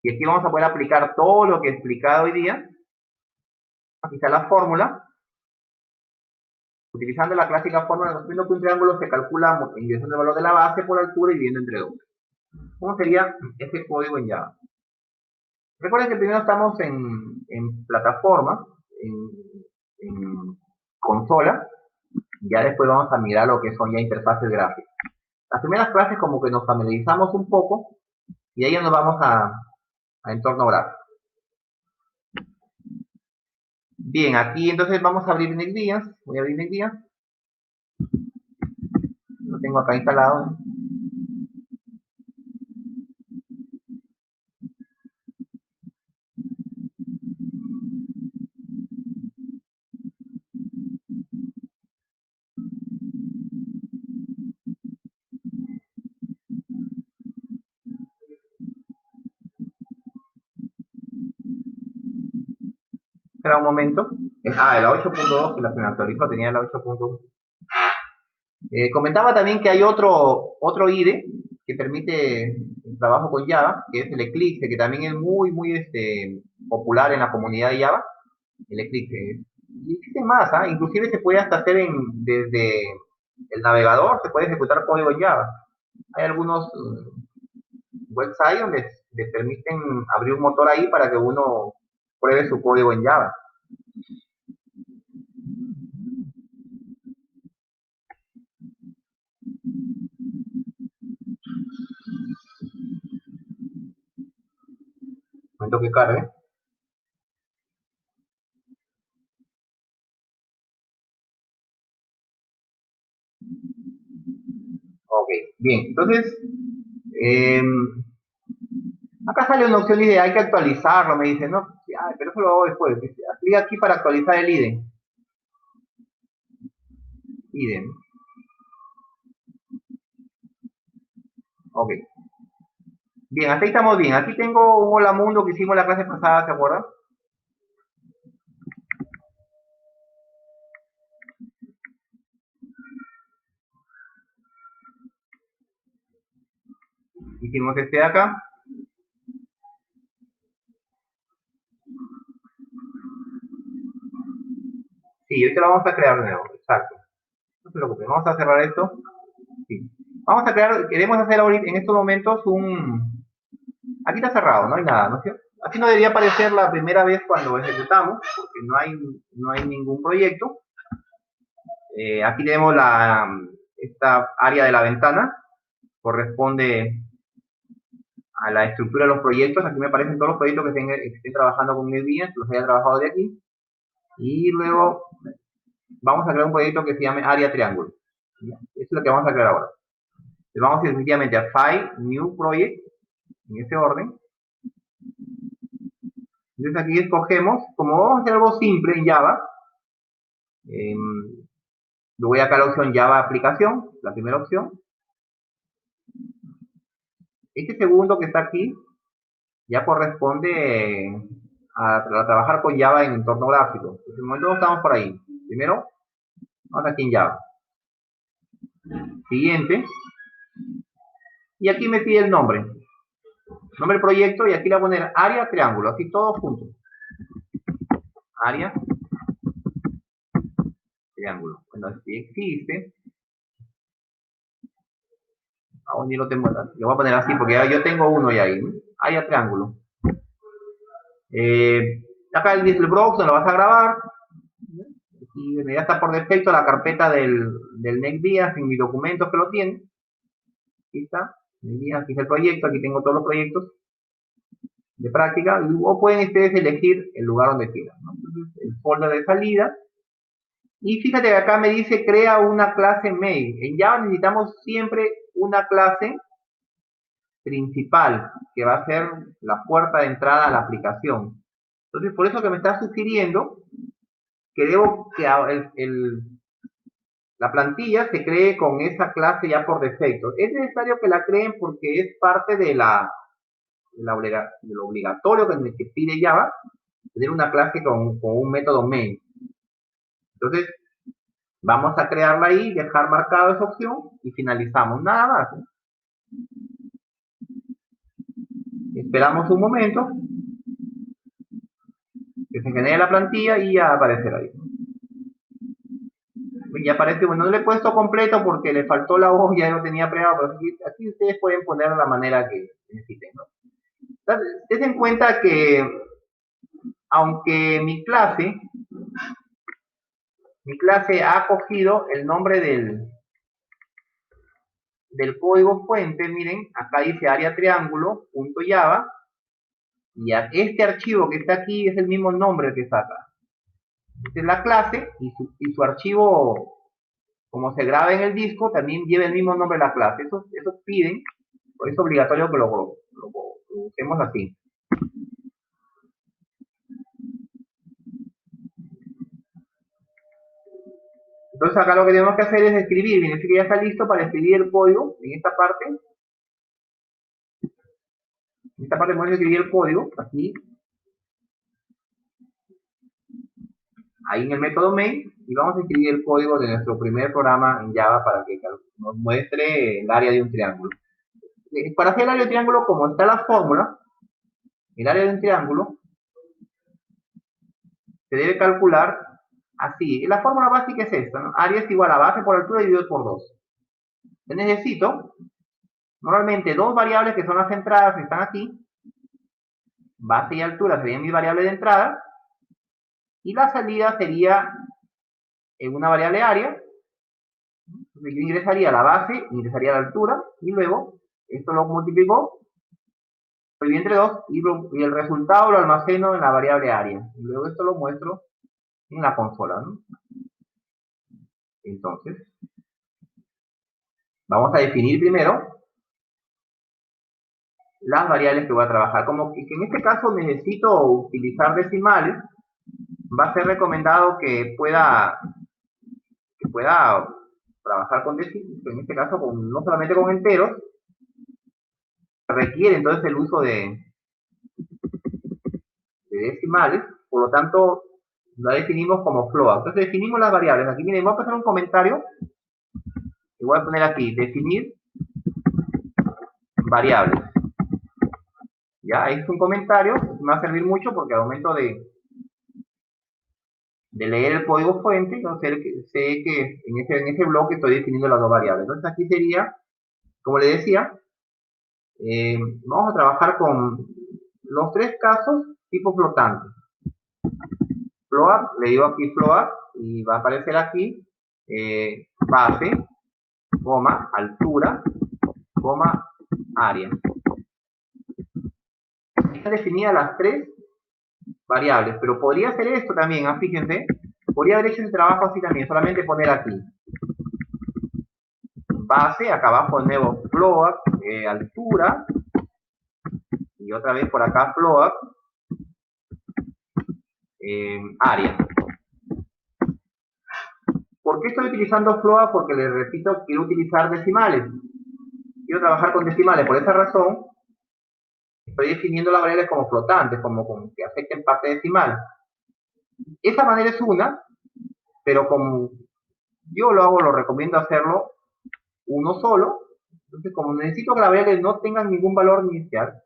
Y aquí vamos a poder aplicar todo lo que he explicado hoy día. Aquí está la fórmula. Utilizando la clásica fórmula, nos que un triángulo se calcula ingresando el valor de la base por altura y dividiendo entre 2. ¿Cómo sería este código en Java? Recuerden que primero estamos en plataforma, en consola. Ya después vamos a mirar lo que son ya interfaces gráficas. Las primeras clases como que nos familiarizamos un poco y ahí ya nos vamos a entorno gráfico. Bien, aquí entonces vamos a abrir NetBeans. Voy a abrir NetBeans. Lo tengo acá instalado. Espera un momento. La 8.2 que la que me actualizó tenía la 8.1. Comentaba también que hay otro IDE que permite el trabajo con Java, que es el Eclipse, que también es muy popular en la comunidad de Java. El Eclipse. Y existe más, ¿eh? Inclusive se puede hasta hacer desde el navegador, se puede ejecutar código en Java. Hay algunos websites donde le permiten abrir un motor ahí para que uno pruebe su código en Java. Momento que cargue. Ok, bien, entonces, eh, acá sale una opción IDE, hay que actualizarlo, me dice, no, pero eso lo hago después. Dice, aplica aquí para actualizar el IDE. idem. Ok. Bien, hasta ahí estamos bien. Aquí tengo un hola mundo que hicimos la clase pasada, ¿se acuerdan? Hicimos este de acá. Sí, este lo vamos a crear de nuevo, exacto. No se preocupen, vamos a cerrar esto. Sí. Vamos a crear, queremos hacer ahorita, en estos momentos un... Aquí está cerrado, no hay nada, ¿no es cierto? Así no debería aparecer la primera vez cuando ejecutamos, porque no hay ningún proyecto. Aquí tenemos esta área de la ventana, corresponde a la estructura de los proyectos. Aquí me aparecen todos los proyectos que estén trabajando con NetBeans, los haya trabajado de aquí. Y luego vamos a crear un proyecto que se llame área triángulo. Eso es lo que vamos a crear ahora. Entonces vamos sencillamente a File, New Project, en ese orden. Entonces aquí escogemos, como vamos a hacer algo simple en Java, le voy acá a la opción Java Aplicación, la primera opción. Este segundo que está aquí ya corresponde a trabajar con Java en entorno gráfico. En este momento no estamos por ahí. Primero, vamos aquí en Java. Siguiente. Y aquí me pide el nombre. Nombre del proyecto y aquí le voy a poner área triángulo. Así todos juntos. Área triángulo. Bueno, si existe. Aún ni lo tengo. Le voy a poner así porque yo tengo uno ya ahí. Área triángulo. Acá el browser lo vas a grabar. Y ya está por defecto la carpeta del NetBeans en mis documentos que lo tienen. Aquí está. Aquí está el proyecto. Aquí tengo todos los proyectos de práctica. O pueden ustedes elegir el lugar donde quieran, ¿no? Entonces, el folder de salida. Y fíjate que acá me dice crea una clase main. En Java necesitamos siempre una clase principal que va a ser la puerta de entrada a la aplicación. Entonces, por eso que me está sugiriendo que debo que la plantilla se cree con esa clase ya por defecto. Es necesario que la creen porque es parte de lo obligatorio que pide Java, tener una clase con un método main. Entonces, vamos a crearla ahí, dejar marcada esa opción y finalizamos. Nada más. Esperamos un momento que se genere la plantilla y ya aparecerá ahí. Ya aparece, bueno, no le he puesto completo porque le faltó la voz, ya lo tenía pegado, pero aquí ustedes pueden poner la manera que necesiten, ¿no? Ten en cuenta que aunque mi clase ha cogido el nombre del código fuente, miren, acá dice área triángulo.java, y este archivo que está aquí es el mismo nombre que está acá. Esta es la clase y su archivo, como se graba en el disco, también lleva el mismo nombre de la clase. Eso piden, por eso es obligatorio que lo usemos así. Entonces acá lo que tenemos que hacer es escribir, miren, que ya está listo para escribir el código en esta parte. En esta parte vamos a escribir el código, aquí, ahí en el método main, y vamos a escribir el código de nuestro primer programa en Java para que nos muestre el área de un triángulo. Para hacer el área de un triángulo, como está la fórmula, el área de un triángulo se debe calcular así. La fórmula básica es esta, ¿no? Área es igual a base por altura dividido por 2. Yo necesito, normalmente, dos variables que son las entradas que están aquí. Base y altura serían mis variables de entrada. Y la salida sería en una variable área. Entonces yo ingresaría la base, ingresaría la altura, y luego esto lo multiplico, lo divido entre 2, y el resultado lo almaceno en la variable área. Y luego esto lo muestro en la consola, ¿no? Entonces, vamos a definir primero las variables que voy a trabajar. Como que en este caso necesito utilizar decimales, va a ser recomendado que pueda que pueda trabajar con en este caso no solamente con enteros, requiere entonces el uso de decimales, por lo tanto la definimos como float. Entonces definimos las variables. Aquí miren, voy a pasar un comentario y voy a poner aquí, definir variables. Ya, es un comentario, me va a servir mucho porque al momento de leer el código fuente, yo sé que en ese bloque estoy definiendo las dos variables. Entonces aquí sería, como le decía, vamos a trabajar con los tres casos tipo flotante. Float, le digo aquí float y va a aparecer aquí base, coma, altura, coma, área. Están definidas las tres variables, pero podría hacer esto también, fíjense, podría haber hecho el trabajo así también, solamente poner aquí base, acá abajo de nuevo float, altura, y otra vez por acá float, área. ¿Por qué estoy utilizando float? Porque les repito, quiero utilizar decimales. Quiero trabajar con decimales, por esa razón estoy definiendo las variables como flotantes, como que afecten parte decimal. Esa manera es una, pero como yo lo hago, lo recomiendo hacerlo uno solo. Entonces, como necesito que las variables no tengan ningún valor inicial,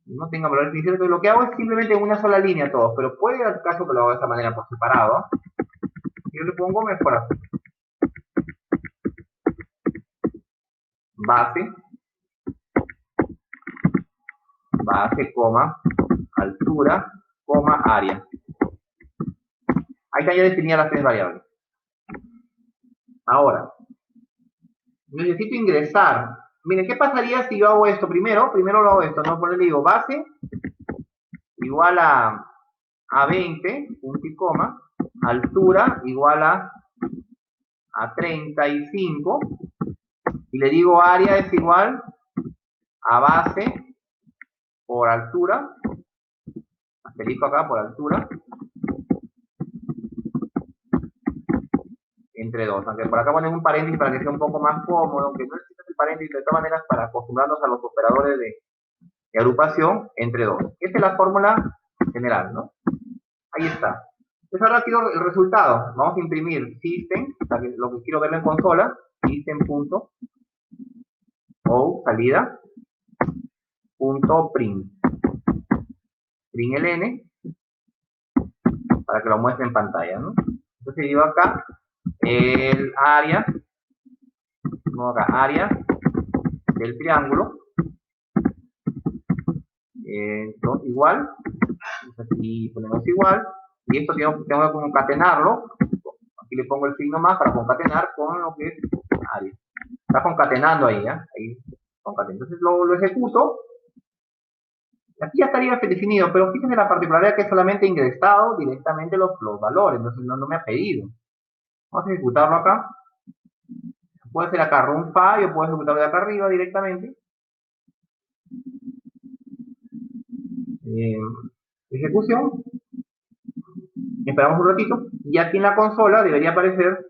entonces lo que hago es simplemente una sola línea todos, pero puede dar caso que lo haga de esta manera por separado. Yo le pongo mejor así. Base, coma, altura, coma, área. Ahí está ya definida las tres variables. Ahora, necesito ingresar. Miren, ¿qué pasaría si yo hago esto? Primero lo hago esto, ¿no? Por le digo base igual a 20, punto y coma, altura igual a 35, y le digo área es igual a base por altura, asterisco acá por altura, entre 2. Aunque por acá ponen un paréntesis para que sea un poco más cómodo, aunque no existe el paréntesis de todas maneras para acostumbrarnos a los operadores de agrupación, entre 2. Esta es la fórmula general, ¿no? Ahí está. Entonces ahora quiero el resultado. Vamos a imprimir system, lo que quiero ver en consola, system.out, salida, punto print. Println, para que lo muestre en pantalla, ¿no? Entonces yo acá, el área, no acá, área del triángulo, igual, aquí ponemos igual, y esto tengo que concatenarlo, aquí le pongo el signo más para concatenar con lo que es área. Está concatenando ahí, ahí concatena. Entonces lo ejecuto, aquí ya estaría definido, pero fíjense la particularidad que es solamente ingresado directamente los valores, entonces no me ha pedido. Vamos a ejecutarlo acá. Puede ser acá run file o puedo ejecutarlo de acá arriba directamente. Ejecución. Esperamos un ratito. Y aquí en la consola debería aparecer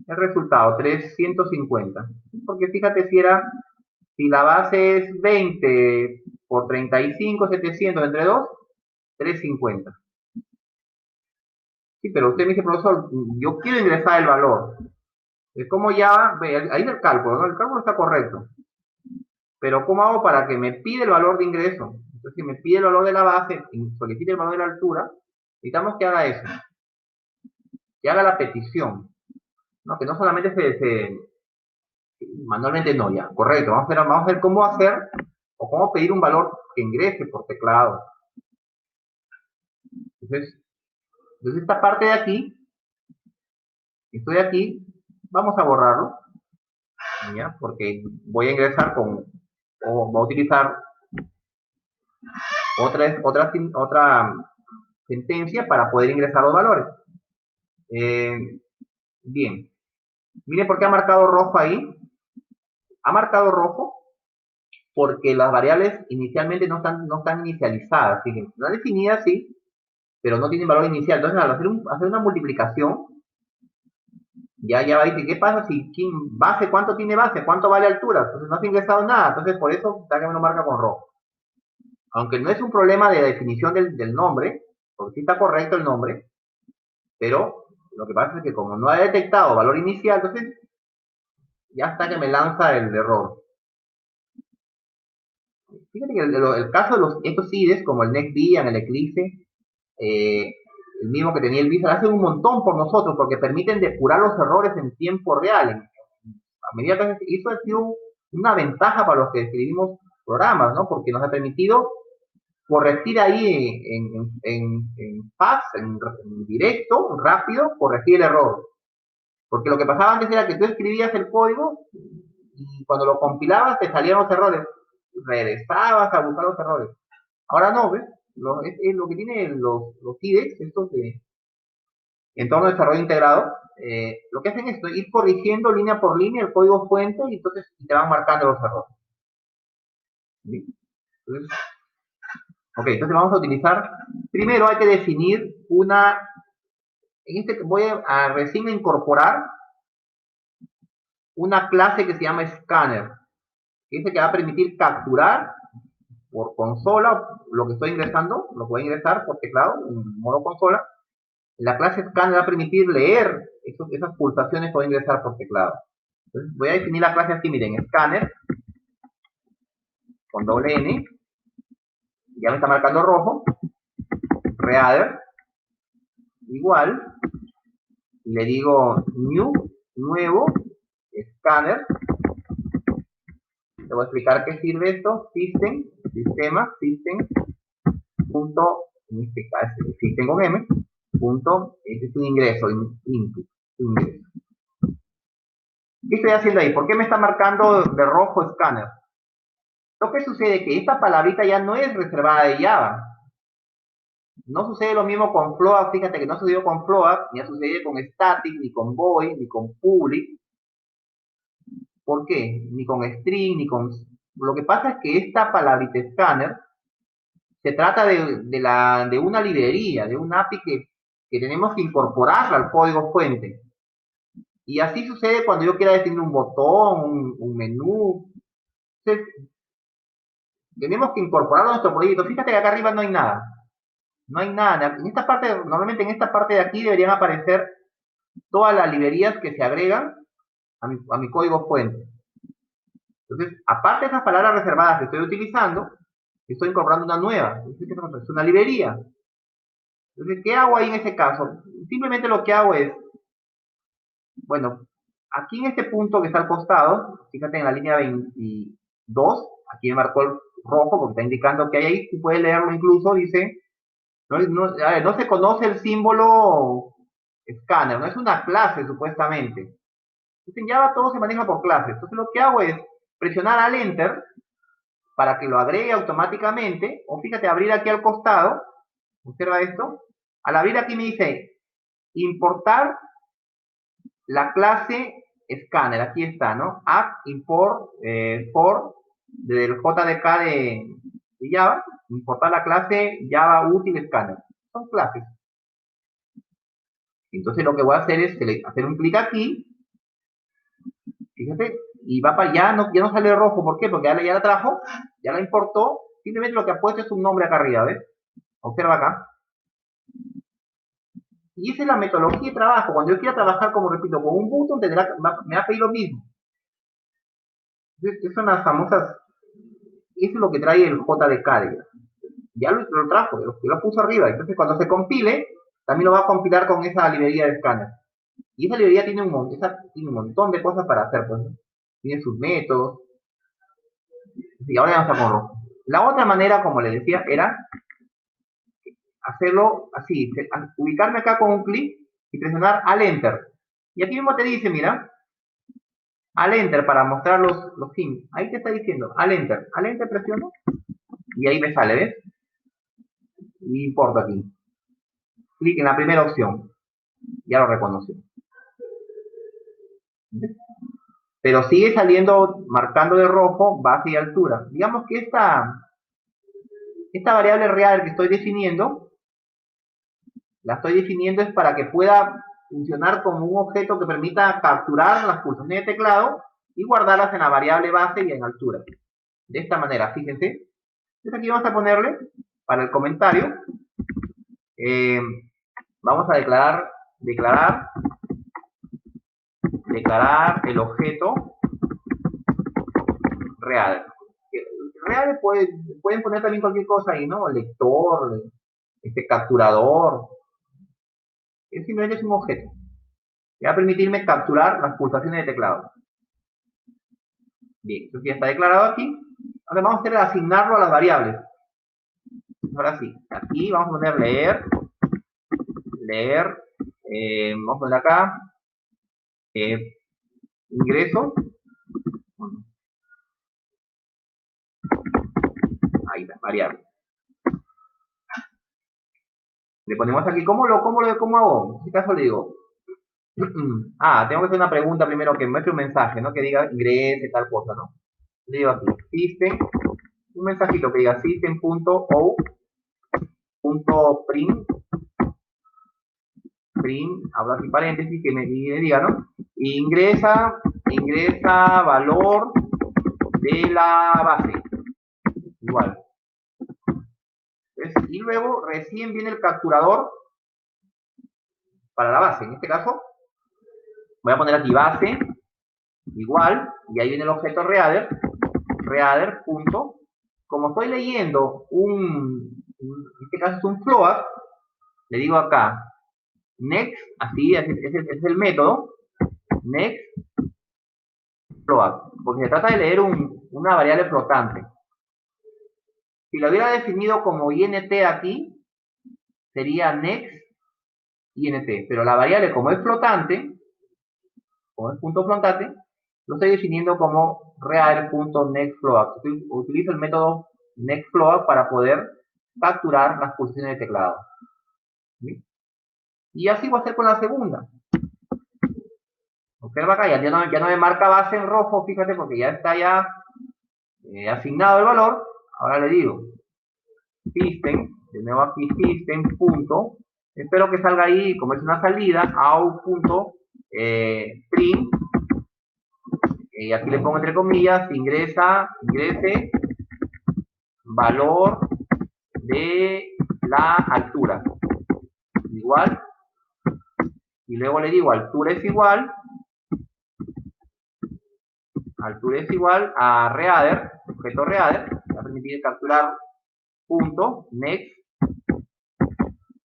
el resultado, 350. Porque fíjate si la base es 20 por 35, 700 entre 2, 350. Sí, pero usted me dice, profesor, yo quiero ingresar el valor. Es como ya, ahí el cálculo, ¿no? El cálculo está correcto. Pero ¿cómo hago para que me pide el valor de ingreso? Entonces, si me pide el valor de la base y solicite el valor de la altura, necesitamos que haga eso. Que haga la petición. ¿No? Que no solamente manualmente no, ya, correcto. Vamos a ver cómo hacer o cómo pedir un valor que ingrese por teclado. Entonces esta parte de aquí, estoy aquí, vamos a borrarlo, ¿ya? Porque voy a ingresar o voy a utilizar otra sentencia para poder ingresar los valores. Bien. Miren por qué ha marcado rojo ahí. Ha marcado rojo porque las variables inicialmente no están inicializadas. Fíjense, están definidas, sí, pero no tienen valor inicial. Entonces, al hacer una multiplicación, ya va a decir, ¿qué pasa si base, cuánto tiene base? ¿Cuánto vale altura? Entonces no has ingresado nada, entonces por eso también lo marca con rojo. Aunque no es un problema de definición del nombre, porque sí está correcto el nombre, pero lo que pasa es que como no ha detectado valor inicial, entonces ya está que me lanza el error. Fíjate que el caso de estos IDEs, como el NextDian, el Eclipse, el mismo que tenía el Visa, hacen un montón por nosotros porque permiten depurar los errores en tiempo real. A medida que eso ha sido una ventaja para los que escribimos programas, ¿no? Porque nos ha permitido corregir ahí en paz, en directo, rápido, corregir el error. Porque lo que pasaba antes era que tú escribías el código y cuando lo compilabas te salían los errores. Regresabas a buscar los errores. Ahora no, ¿ves? Es lo que tienen los IDEX, estos de entorno de desarrollo integrado, lo que hacen es ir corrigiendo línea por línea el código fuente y entonces te van marcando los errores. ¿Sí? Entonces, ok, entonces vamos a utilizar, primero hay que definir voy a recién incorporar una clase que se llama scanner, que es el que va a permitir capturar por consola lo que estoy ingresando, lo voy a ingresar por teclado en modo consola. La clase scanner va a permitir leer esas pulsaciones que voy a ingresar por teclado. Entonces voy a definir la clase así, miren, scanner con doble N, ya me está marcando rojo, reader, igual, y le digo new, nuevo, scanner, te voy a explicar qué sirve esto, system, punto, en este caso, system con M, punto, este es un ingreso, input, ingreso. ¿Qué estoy haciendo ahí? ¿Por qué me está marcando de rojo scanner? Lo que sucede es que esta palabrita ya no es reservada de Java. No sucede lo mismo con Float, fíjate que no sucedió con Float, ni ha sucedido con Static, ni con Void, ni con Public. ¿Por qué? Ni con String, ni con... Lo que pasa es que esta palabrita scanner se trata de una librería, de un API que tenemos que incorporarla al código fuente. Y así sucede cuando yo quiera definir un botón, un menú. Entonces, tenemos que incorporarlo a nuestro proyecto. Fíjate que acá arriba no hay nada. No hay nada. En esta parte, normalmente en esta parte de aquí deberían aparecer todas las librerías que se agregan a mi código fuente. Entonces, aparte de esas palabras reservadas que estoy utilizando, estoy incorporando una nueva. Es una librería. Entonces, ¿qué hago ahí en ese caso? Simplemente lo que hago es, bueno, aquí en este punto que está al costado, fíjate en la línea 22, aquí me marcó el rojo porque está indicando que hay ahí, tú puedes leerlo incluso, dice, no se conoce el símbolo escáner, no es una clase supuestamente. Entonces en Java todo se maneja por clases. Entonces lo que hago es presionar al Enter para que lo agregue automáticamente, o fíjate, abrir aquí al costado, observa esto, al abrir aquí me dice importar la clase scanner, aquí está, ¿no? App import for del JDK de Java, importar la clase Java útil scanner. Son clases. Entonces lo que voy a hacer es hacer un clic aquí, fíjate, y va para allá, ya no sale rojo, ¿por qué? Porque ya la trajo, ya la importó, simplemente lo que ha puesto es un nombre acá arriba, ¿ves? Observa acá. Y esa es la metodología de trabajo. Cuando yo quiera trabajar, como repito, con un button, me va a pedir lo mismo. Entonces, son las famosas, eso es lo que trae el JDK. Ya lo trajo, lo puso arriba. Entonces, cuando se compile, también lo va a compilar con esa librería de escáner. Y esa librería tiene un montón de cosas para hacer, pues, ¿no? Tiene sus métodos. Y ahora ya no está con rojo. La otra manera, como les decía, era hacerlo así, ubicarme acá con un clic y presionar al Enter. Y aquí mismo te dice, mira, al Enter para mostrar los hints. Ahí te está diciendo, al Enter presiono y ahí me sale, ¿ves? Y importa aquí. Clic en la primera opción. Ya lo reconoció. ¿Ves? Pero sigue saliendo, marcando de rojo, base y altura. Digamos que esta variable real que estoy definiendo, la estoy definiendo es para que pueda funcionar como un objeto que permita capturar las pulsaciones de teclado y guardarlas en la variable base y en altura. De esta manera, fíjense. Entonces aquí vamos a ponerle, para el comentario, vamos a declarar el objeto real. Real pueden poner también cualquier cosa ahí, ¿no? Lector, capturador. Simplemente es un objeto que va a permitirme capturar las pulsaciones de teclado. Bien, entonces ya está declarado aquí. Ahora vamos a hacer asignarlo a las variables. Ahora sí, aquí vamos a poner leer, vamos a poner acá, ingreso, ahí está, variable. Le ponemos aquí, ¿cómo hago? En este caso le digo, tengo que hacer una pregunta primero que muestre un mensaje, ¿no? Que diga ingrese tal cosa, ¿no? Le digo aquí, system, un mensajito que diga system.out.print, hablo aquí paréntesis, que me diga, ¿no? Ingresa valor de la base. Igual. Entonces, y luego recién viene el capturador para la base. En este caso, voy a poner aquí base, igual, y ahí viene el objeto reader, punto. Como estoy leyendo en este caso es un float, le digo acá, next, así, ese es el método, next, float, porque se trata de leer una variable flotante. Si lo hubiera definido como int aquí, sería next int, pero la variable como es flotante, como es punto flotante, lo estoy definiendo como reader.nextFloat. Utilizo el método nextFloat para poder capturar las posiciones de teclado. ¿Sí? Y así voy a hacer con la segunda. Observa acá, ya no me marca base en rojo, fíjate, porque ya está asignado el valor. Ahora le digo system, de nuevo aquí system. Espero que salga ahí, como es una salida, out.print, y aquí le pongo entre comillas, ingrese valor de la altura. Igual, y luego le digo altura es igual a reader, objeto reader, va a permitir capturar punto next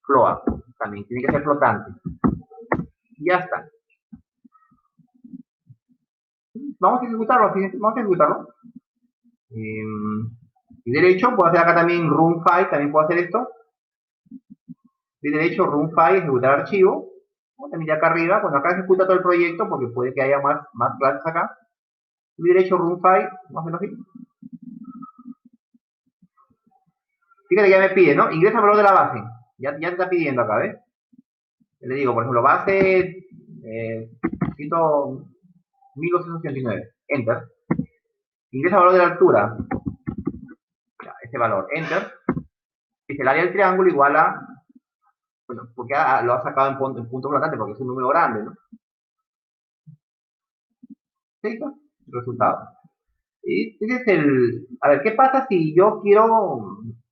float. También tiene que ser flotante. Y ya está. Vamos a ejecutarlo. Y derecho, puedo hacer acá también run file, también puedo hacer esto. Y derecho, run file, ejecutar archivo. También acá arriba, cuando acá ejecuta todo el proyecto, porque puede que haya más clases acá. Y derecho, run file, vamos a hacerlo así. Fíjate que ya me pide, ¿no? Ingresa el valor de la base. Ya te está pidiendo acá, ¿ves? Le digo, por ejemplo, base 1289. Enter. Ingresa el valor de la altura. Ya, ese valor. Enter. Dice el área del triángulo igual a... Bueno, porque lo ha sacado en punto flotante, porque es un número grande, ¿no? ¿Sí? El resultado. Y ese es el... A ver, ¿qué pasa si yo quiero...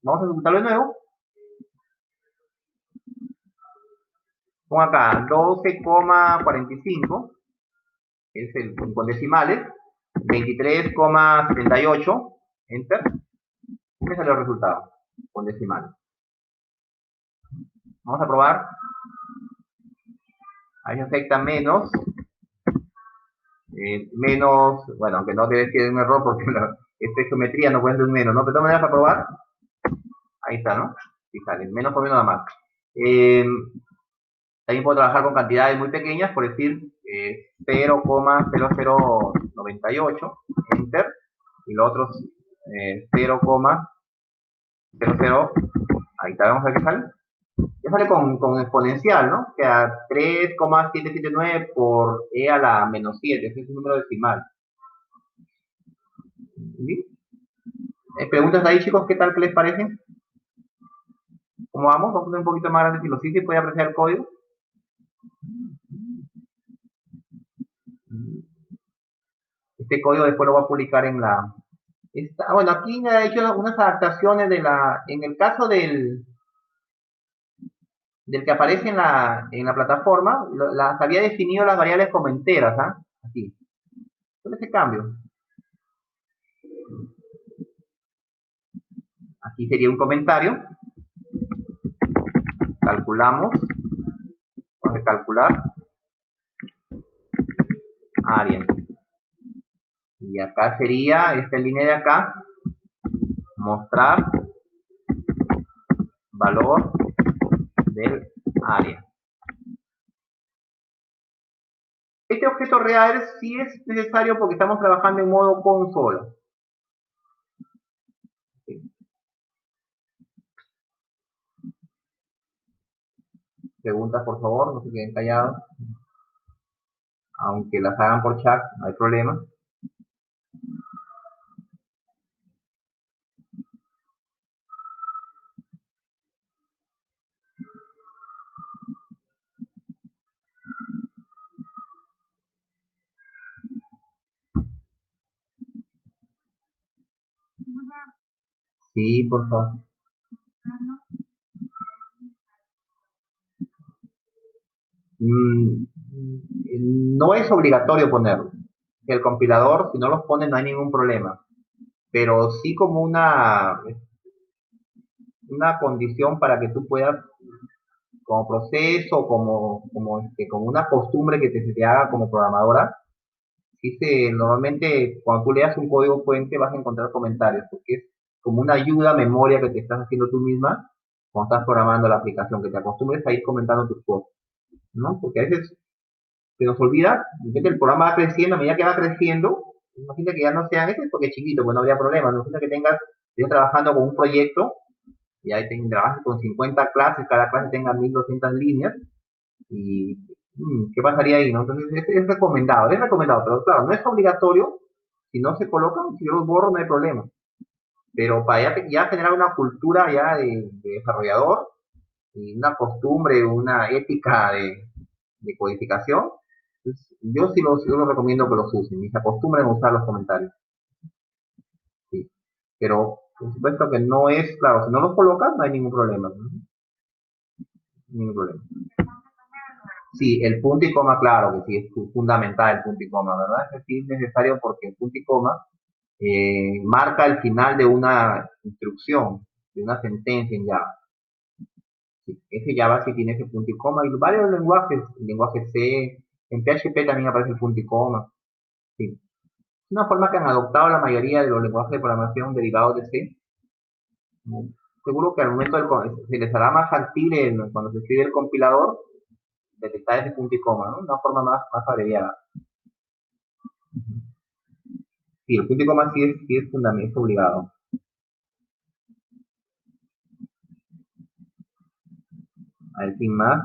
Vamos a ejecutarlo de nuevo. Pongo acá 12,45. Es el con decimales. 23,78. Enter. ¿Qué sale el resultado? Con decimales. Vamos a probar. Ahí afecta menos. Bueno, aunque no debe ser un error porque esta geometría no puede ser un menos, ¿no? Pero de todas maneras, para probar, ahí está, ¿no? Sí sale, menos por menos nada más. También puedo trabajar con cantidades muy pequeñas, por decir 0,0098, enter, y los otros 0,00, ahí está, vamos a ver qué sale. Ya sale con exponencial, ¿no? Que a 3,779 por e a la menos 7, ese es un número decimal. ¿Sí? ¿Preguntas de ahí, chicos? ¿Qué tal? ¿Qué les parece? ¿Cómo vamos? Vamos a poner un poquito más grande si lo sigue, puede apreciar el código. Este código después lo voy a publicar en la... bueno, aquí me ha hecho unas adaptaciones en el caso del que aparece en la plataforma, las había definido las variables como enteras, ¿ah? Así. ¿Cuál es ese cambio? Aquí sería un comentario. Calculamos. Vamos a calcular. Área. Y acá sería, esta línea de acá, mostrar valor del área. Este objeto real sí es necesario porque estamos trabajando en modo consola. Preguntas, por favor, no se queden callados. Aunque las hagan por chat, no hay problema. Sí, por favor. No es obligatorio ponerlo. El compilador, si no los pone, no hay ningún problema. Pero sí como una condición para que tú puedas, como proceso, como una costumbre que se te haga como programadora, normalmente cuando tú leas un código fuente vas a encontrar comentarios, porque es como una ayuda a memoria que te estás haciendo tú misma cuando estás programando la aplicación, que te acostumbres a ir comentando tus cosas, ¿no? Porque a veces se nos olvida, que el programa va creciendo, a medida que va creciendo, imagínate que ya no sean ese porque es chiquito, pues no habría problema, no imagínate que estés trabajando con un proyecto y ahí trabajas con 50 clases, cada clase tenga 1200 líneas, y ¿qué pasaría ahí? ¿No? Entonces es recomendado, pero claro, no es obligatorio, si no se colocan, si yo los borro no hay problema, pero para ya generar una cultura ya de desarrollador, y una costumbre, una ética de codificación, pues, yo sí los recomiendo que los usen y se acostumbren a usar los comentarios. Sí. Pero por supuesto que no es, claro, si no los colocas no hay ningún problema. ¿No? Ningún problema. Sí, el punto y coma, claro que sí, es fundamental el punto y coma, ¿verdad? Es decir, es necesario porque el punto y coma marca el final de una instrucción, de una sentencia en Java. Sí, ese Java sí tiene ese punto y coma, y varios lenguajes, el lenguaje C, en PHP también aparece el punto y coma. Sí. Es una forma que han adoptado la mayoría de los lenguajes de programación derivados de C. Seguro que al momento se les hará más factible cuando se escribe el compilador detectar ese punto y coma, ¿no? Una forma más abreviada. Sí, el punto y coma sí es fundamental, es obligado. A ver, sin más.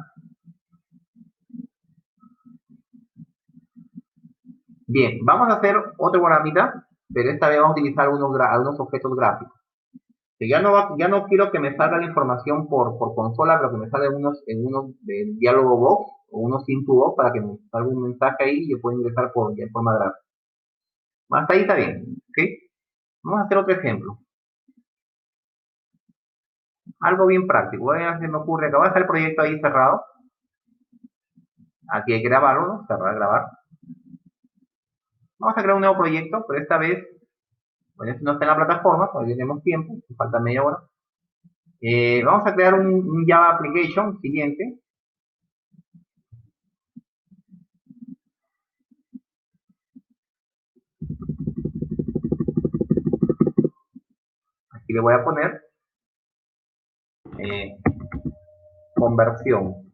Bien, vamos a hacer otro programita, pero esta vez vamos a utilizar algunos objetos gráficos. Ya no quiero que me salga la información por consola, pero que me salga en unos de diálogo box o unos input box para que me salga un mensaje ahí y yo pueda ingresar de forma gráfica. Hasta ahí está bien, ¿ok? Vamos a hacer otro ejemplo. Algo bien práctico. Se me ocurre, acabo de dejar el proyecto ahí cerrado. Aquí hay que grabarlo, ¿no? Cerrar, grabar. Vamos a crear un nuevo proyecto, pero esta vez, bueno, este no está en la plataforma, todavía tenemos tiempo, falta media hora. Vamos a crear un Java Application siguiente. Aquí le voy a poner conversión.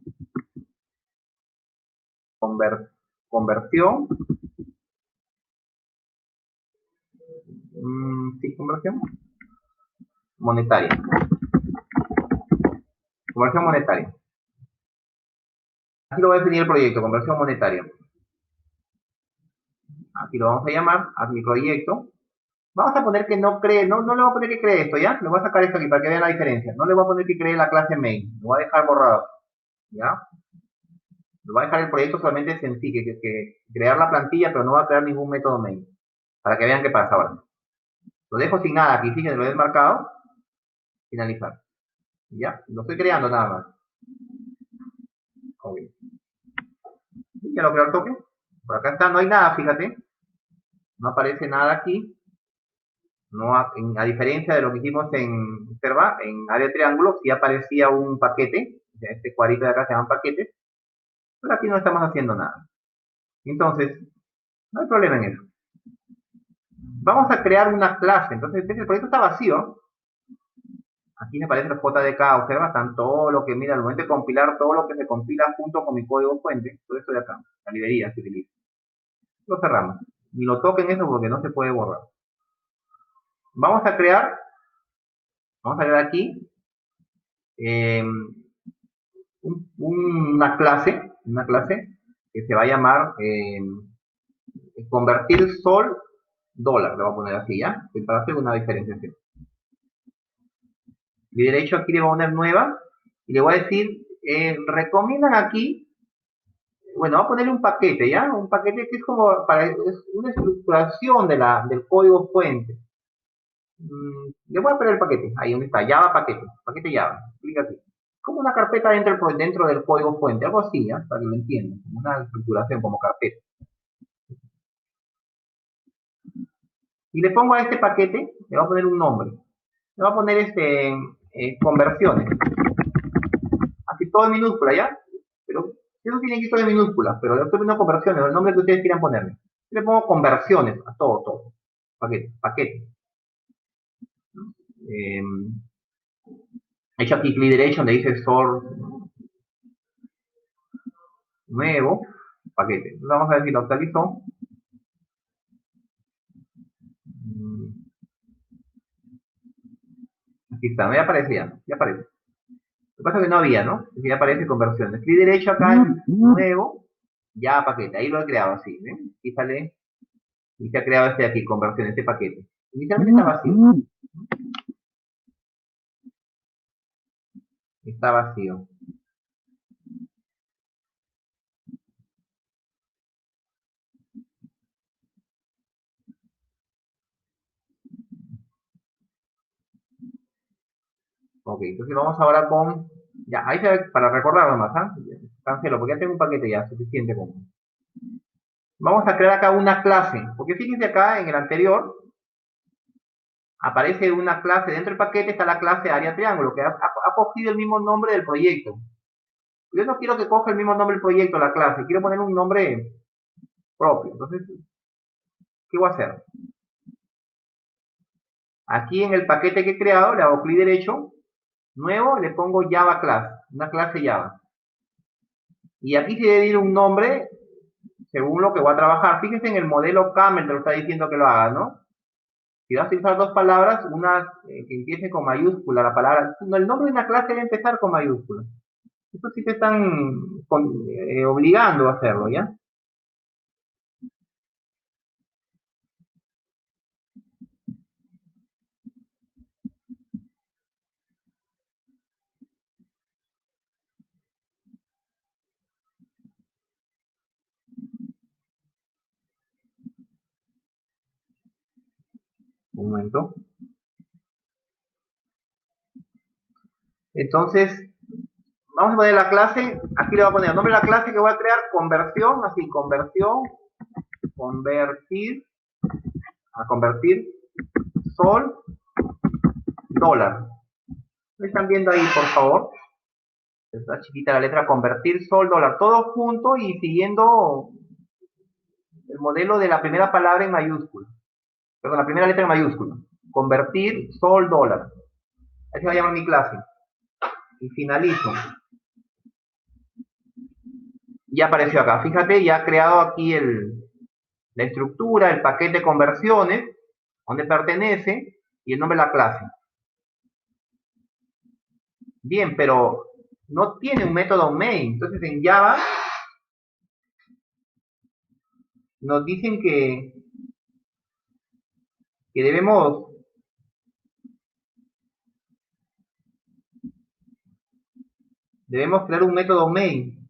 Conversión. Sí, conversión. Monetaria. Conversión monetaria. Así lo voy a definir el proyecto, conversión monetaria. Aquí lo vamos a llamar a mi proyecto. Vamos a poner que no cree, no le voy a poner que cree esto, ¿ya? Le voy a sacar esto aquí para que vean la diferencia. No le voy a poner que cree la clase main. Lo voy a dejar borrado, ¿ya? Le voy a dejar el proyecto solamente sencillo, que crear la plantilla, pero no va a crear ningún método main. para que vean qué pasa ahora. Lo dejo sin nada aquí, fíjense, lo he desmarcado, finalizar. Ya, lo estoy creando nada más. Ok. Ya lo creo al toque. Por acá está, no hay nada, fíjate. No aparece nada aquí. No, a diferencia de lo que hicimos en, observa, en área de triángulo, sí aparecía un paquete. Este cuadrito de acá se llama paquete. Pero aquí no estamos haciendo nada. Entonces, no hay problema en eso. Vamos a crear una clase. Entonces, el proyecto está vacío. Aquí me aparece el JDK, observa, están todo lo que, mira, al momento de compilar, todo lo que se compila junto con mi código fuente, todo esto de acá, la librería se utiliza. Lo cerramos. Ni lo toquen eso porque no se puede borrar. Vamos a crear aquí eh, una clase que se va a llamar convertir sol dólar, le voy a poner así ya, para hacer una diferenciación. Y derecho aquí le voy a poner nueva y le voy a decir, recomiendan aquí, bueno, voy a ponerle un paquete, ¿ya? Un paquete que es como es una estructuración del código fuente. Le voy a poner el paquete, ahí donde está, Java paquete Java, clic aquí. Como una carpeta dentro del código fuente, algo así, ¿ya? Para que lo entiendan, como una estructuración como carpeta. Y le pongo a este paquete, le voy a poner un nombre. Le voy a poner conversiones. Así todo en minúscula, ¿ya? Pero eso tiene que ir todo en minúscula, pero le estoy poniendo conversiones, el nombre que ustedes quieran ponerle. Le pongo conversiones a todo. Paquete. Eh, he hecho aquí clic derecho donde dice source nuevo, paquete. Vamos a ver si lo actualizó. Aquí está, ya aparecía, ya aparece. Lo que pasa es que no había, ¿no? Aquí ya aparece conversiones. Clic derecho acá en nuevo, ya paquete. Ahí lo he creado así, ¿ven? Aquí sale, y se ha creado este aquí, conversión, este paquete. Inicialmente está vacío. Está vacío. Ok, entonces vamos ahora con, ya, ahí se ve, para recordar nomás, ¿ah? Cancelo, porque ya tengo un paquete ya, suficiente con. Vamos a crear acá una clase, porque fíjense acá en el anterior, aparece una clase, dentro del paquete está la clase área triángulo, que ha cogido el mismo nombre del proyecto. Yo no quiero que coja el mismo nombre del proyecto, la clase, quiero poner un nombre propio. Entonces, ¿qué voy a hacer? Aquí en el paquete que he creado, le hago clic derecho, nuevo, le pongo Java Class, una clase Java. Y aquí se debe ir un nombre según lo que voy a trabajar. Fíjense en el modelo Camel, te lo está diciendo que lo haga, ¿no? Si vas a utilizar dos palabras, una que empiece con mayúscula, la palabra, no, el nombre de una clase debe empezar con mayúscula. Esto sí te están obligando a hacerlo, ¿ya? Un momento. Entonces, vamos a poner la clase, aquí le voy a poner el nombre de la clase que voy a crear, conversión, así, conversión, convertir, sol, dólar. ¿Me están viendo ahí, por favor? Está chiquita la letra, convertir, sol, dólar, todo junto y siguiendo el modelo de la primera palabra en mayúscula. Perdón, la primera letra en mayúscula. Convertir, sol, dólar. Así va a llamar mi clase. Y finalizo. Ya apareció acá. Fíjate, ya ha creado aquí la estructura, el paquete de conversiones, donde pertenece y el nombre de la clase. Bien, pero no tiene un método main. Entonces en Java nos dicen que debemos crear un método main.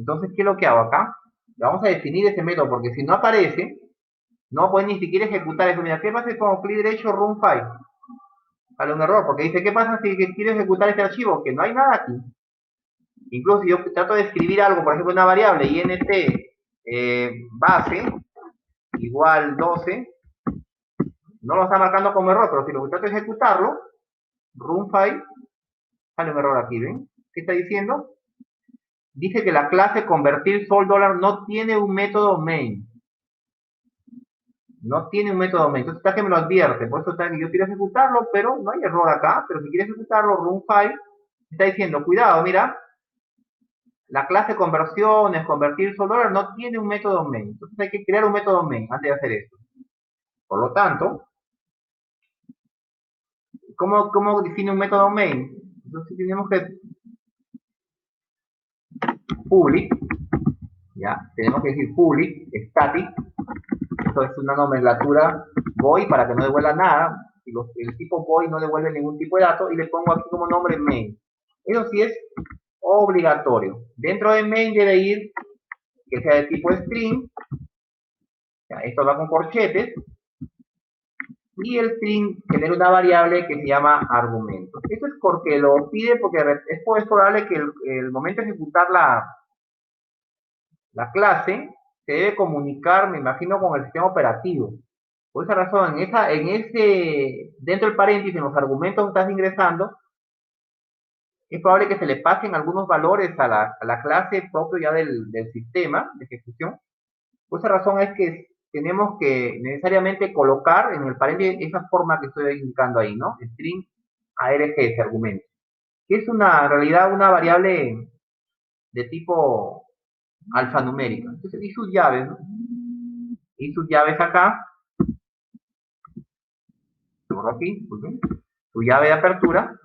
Entonces, ¿qué es lo que hago acá? Vamos a definir ese método, porque si no aparece, no pueden ni siquiera ejecutar eso. Mira, ¿qué pasa si pongo clic derecho run file? Sale un error, porque dice, ¿qué pasa si quiero ejecutar este archivo? Que no hay nada aquí. Incluso si yo trato de escribir algo, por ejemplo, una variable int base igual 12, no lo está marcando como error, pero si lo que trato de ejecutarlo, run file, sale un error aquí, ¿ven? ¿Qué está diciendo? Dice que la clase convertir sol dólar no tiene un método main. No tiene un método main. Entonces está que me lo advierte. Por eso está que yo quiero ejecutarlo, pero no hay error acá. Pero si quiero ejecutarlo, run file, está diciendo, cuidado, mira, la clase conversiones, convertir sol dólar no tiene un método main. Entonces hay que crear un método main antes de hacer esto. Por lo tanto, ¿cómo define un método main? Entonces tenemos que public, ya, tenemos que decir public, static, esto es una nomenclatura void para que no devuelva nada, si el tipo void no devuelve ningún tipo de dato, y le pongo aquí como nombre main. Eso sí es obligatorio. Dentro de main debe ir que sea de tipo string, ya, esto va con corchetes, y el string genera una variable que se llama argumento. Esto es porque lo pide porque es probable que el momento de ejecutar la clase se debe comunicar, me imagino, con el sistema operativo. Por esa razón, dentro del paréntesis, en los argumentos que estás ingresando, es probable que se le pasen algunos valores a la clase propio ya del sistema de ejecución. Por esa razón es que tenemos que necesariamente colocar en el paréntesis esa forma que estoy indicando ahí, ¿no? String arg, ese argumento. Que es en realidad una variable de tipo alfanumérica. Entonces, y sus llaves, ¿no? Y sus llaves acá, borro aquí, su llave de apertura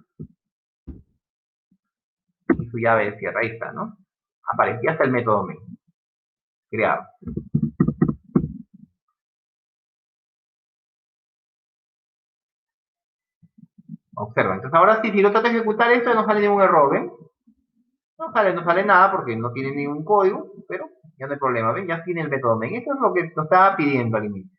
y su llave de cierre, ahí está, ¿no? Aparecía hasta el método main, creado. Observa, entonces ahora sí, si yo trato de ejecutar esto, no sale ningún error, ¿ven? No sale nada porque no tiene ningún código, pero ya no hay problema, ¿ven? Ya tiene el método main. Esto es lo que nos estaba pidiendo al inicio.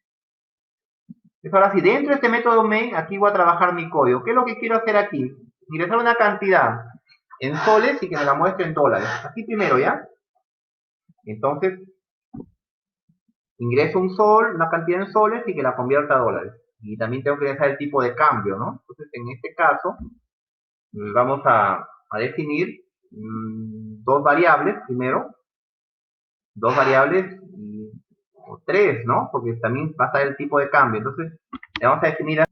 Entonces ahora sí, dentro de este método main, aquí voy a trabajar mi código. ¿Qué es lo que quiero hacer aquí? Ingresar una cantidad en soles y que me la muestre en dólares. Aquí primero, ¿ya? Entonces, ingreso un sol, una cantidad en soles y que la convierta a dólares. Y también tengo que ingresar el tipo de cambio, ¿no? Entonces, en este caso, vamos a definir dos variables primero, dos variables o tres, ¿no? Porque también va a estar el tipo de cambio. Entonces, le vamos a definir, el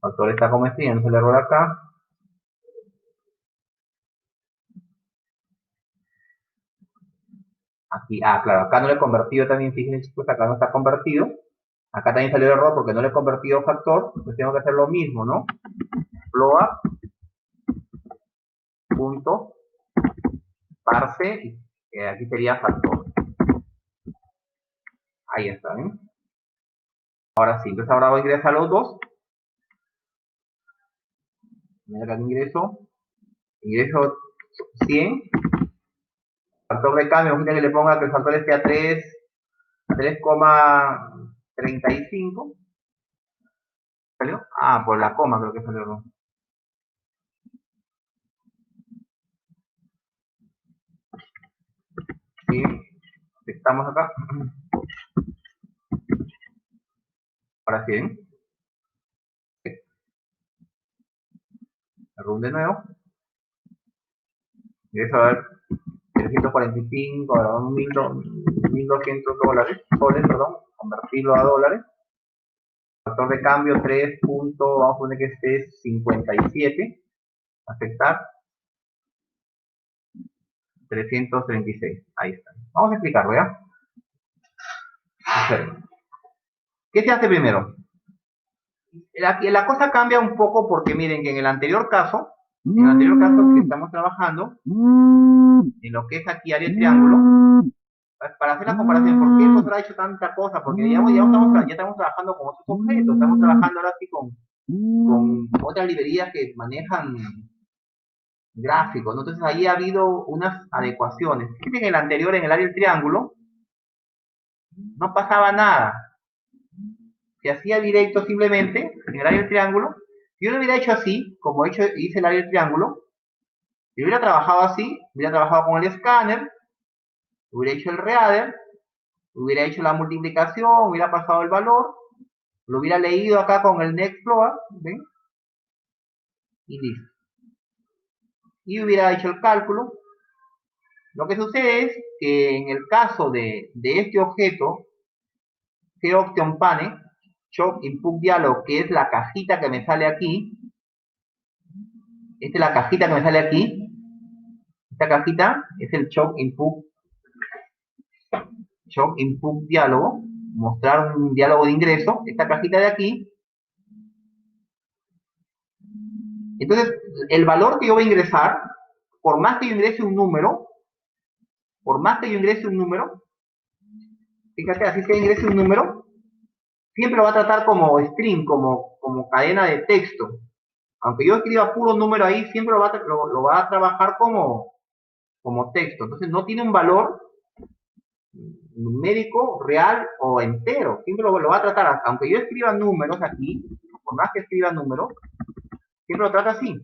factor está como string, no es el error acá. Aquí, claro, acá no le he convertido también, fíjense chicos, acá no está convertido. Acá también salió el error porque no le he convertido factor, pues tengo que hacer lo mismo, ¿no? Float punto parse, aquí sería factor. Ahí está, ¿ven? Ahora sí, entonces ahora voy a ingresar los dos. Mira que ingreso 100. Factor de cambio, imagina que le ponga que el factor esté a 3,35. ¿Salió? Por la coma creo que salió. Sí, estamos acá. Ahora sí, ¿ven? Run de nuevo. Ingreso a ver 345, ahora 1.200 dólares, soles, perdón, convertirlo a dólares. Factor de cambio 3. Vamos a poner que este es 57. Aceptar. 336. Ahí está. Vamos a explicarlo, ¿ya? ¿Qué se hace primero? La cosa cambia un poco porque miren que en el anterior caso que estamos trabajando, en lo que es aquí área de triángulo, para hacer la comparación, ¿por qué el profesor ha hecho tanta cosa? Porque ya estamos trabajando con otros objetos, estamos trabajando ahora sí con otras librerías que manejan gráfico, ¿no? Entonces ahí ha habido unas adecuaciones. Fíjense en el anterior, en el área del triángulo, no pasaba nada. Se hacía directo simplemente en el área del triángulo. Si yo lo hubiera hecho así, como hice el área del triángulo, si hubiera trabajado así, hubiera trabajado con el escáner, hubiera hecho el reader, hubiera hecho la multiplicación, hubiera pasado el valor, lo hubiera leído acá con el Nextfloat, ¿ven? Y listo. Y hubiera hecho el cálculo. Lo que sucede es que en el caso de este objeto, Option Pane, Shock Input Dialog, que es la cajita que me sale aquí, esta es la cajita que me sale aquí, esta cajita es el Shock Input Diálogo, mostrar un diálogo de ingreso, esta cajita de aquí. Entonces, el valor que yo voy a ingresar, por más que yo ingrese un número, fíjate, así que ingrese un número, siempre lo va a tratar como string, como cadena de texto. Aunque yo escriba puro número ahí, siempre lo va a trabajar como texto. Entonces no tiene un valor numérico, real o entero. Siempre lo va a tratar, aunque yo escriba números aquí, por más que escriba números, siempre lo trata así.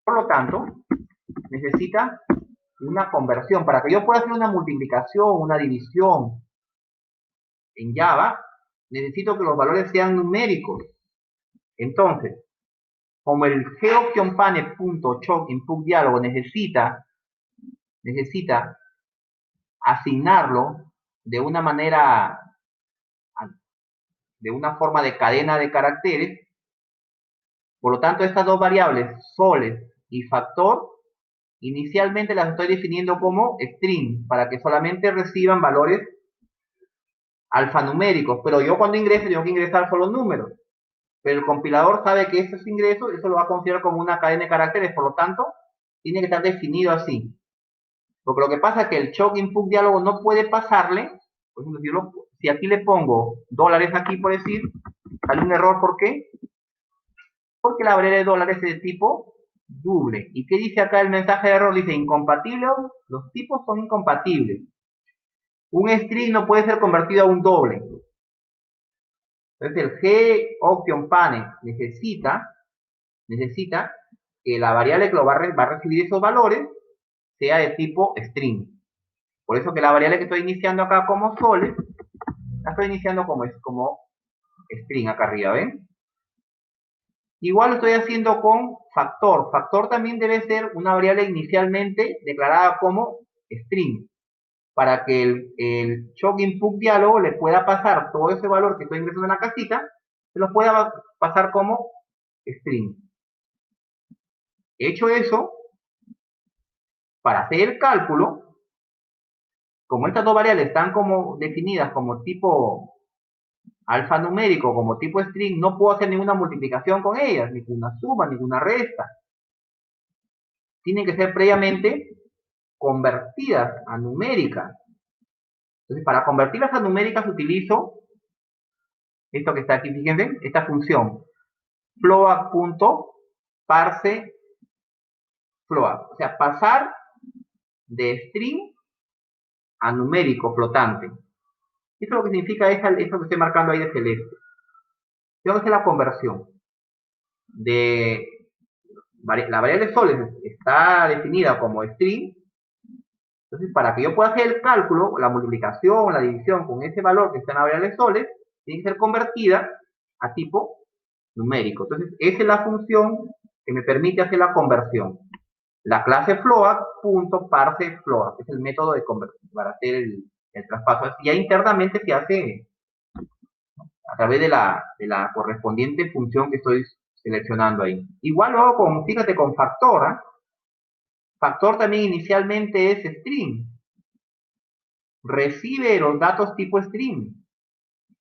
Por lo tanto, necesita una conversión. Para que yo pueda hacer una multiplicación, una división en Java, necesito que los valores sean numéricos. Entonces, como el GOptionPane.choc input diálogo necesita asignarlo de una manera, de una forma de cadena de caracteres, por lo tanto estas dos variables, soles y factor, inicialmente las estoy definiendo como string, para que solamente reciban valores alfanuméricos, pero yo cuando ingrese tengo que ingresar solo números, pero el compilador sabe que esos ingresos, eso lo va a considerar como una cadena de caracteres, por lo tanto, tiene que estar definido así. Porque lo que pasa es que el choke input diálogo no puede pasarle, por ejemplo, si aquí le pongo dólares aquí por decir, sale un error, ¿por qué? Porque la variable de dólares es de tipo doble. ¿Y qué dice acá el mensaje de error? Dice incompatible, los tipos son incompatibles. Un string no puede ser convertido a un doble. Entonces el GOptionPane necesita que la variable que va a recibir esos valores sea de tipo string. Por eso que la variable que estoy iniciando acá como soles, la estoy iniciando como string acá arriba, ¿ven? Igual lo estoy haciendo con factor. Factor también debe ser una variable inicialmente declarada como string, para que el choke input diálogo le pueda pasar todo ese valor que estoy ingresando en la casita, se lo pueda pasar como string. Hecho eso, para hacer el cálculo, como estas dos variables están como definidas como tipo alfanumérico, como tipo string, no puedo hacer ninguna multiplicación con ellas, ninguna suma, ninguna resta. Tienen que ser previamente convertidas a numéricas. Entonces, para convertirlas a numéricas utilizo esto que está aquí, fíjense, esta función float.parse float. O sea, pasar de string a numérico flotante. Eso lo que significa es eso que estoy marcando ahí de celeste. Tengo que hacer la conversión de la variable soles está definida como string. Entonces, para que yo pueda hacer el cálculo, la multiplicación, la división con ese valor que está en la variable soles, tiene que ser convertida a tipo numérico. Entonces, esa es la función que me permite hacer la conversión. La clase float.parseFloat, que es el método de conversión para hacer el traspaso. Ya internamente se hace a través de la correspondiente función que estoy seleccionando ahí. Igual luego, fíjate, con factor, ¿eh? Factor también inicialmente es string. Recibe los datos tipo string.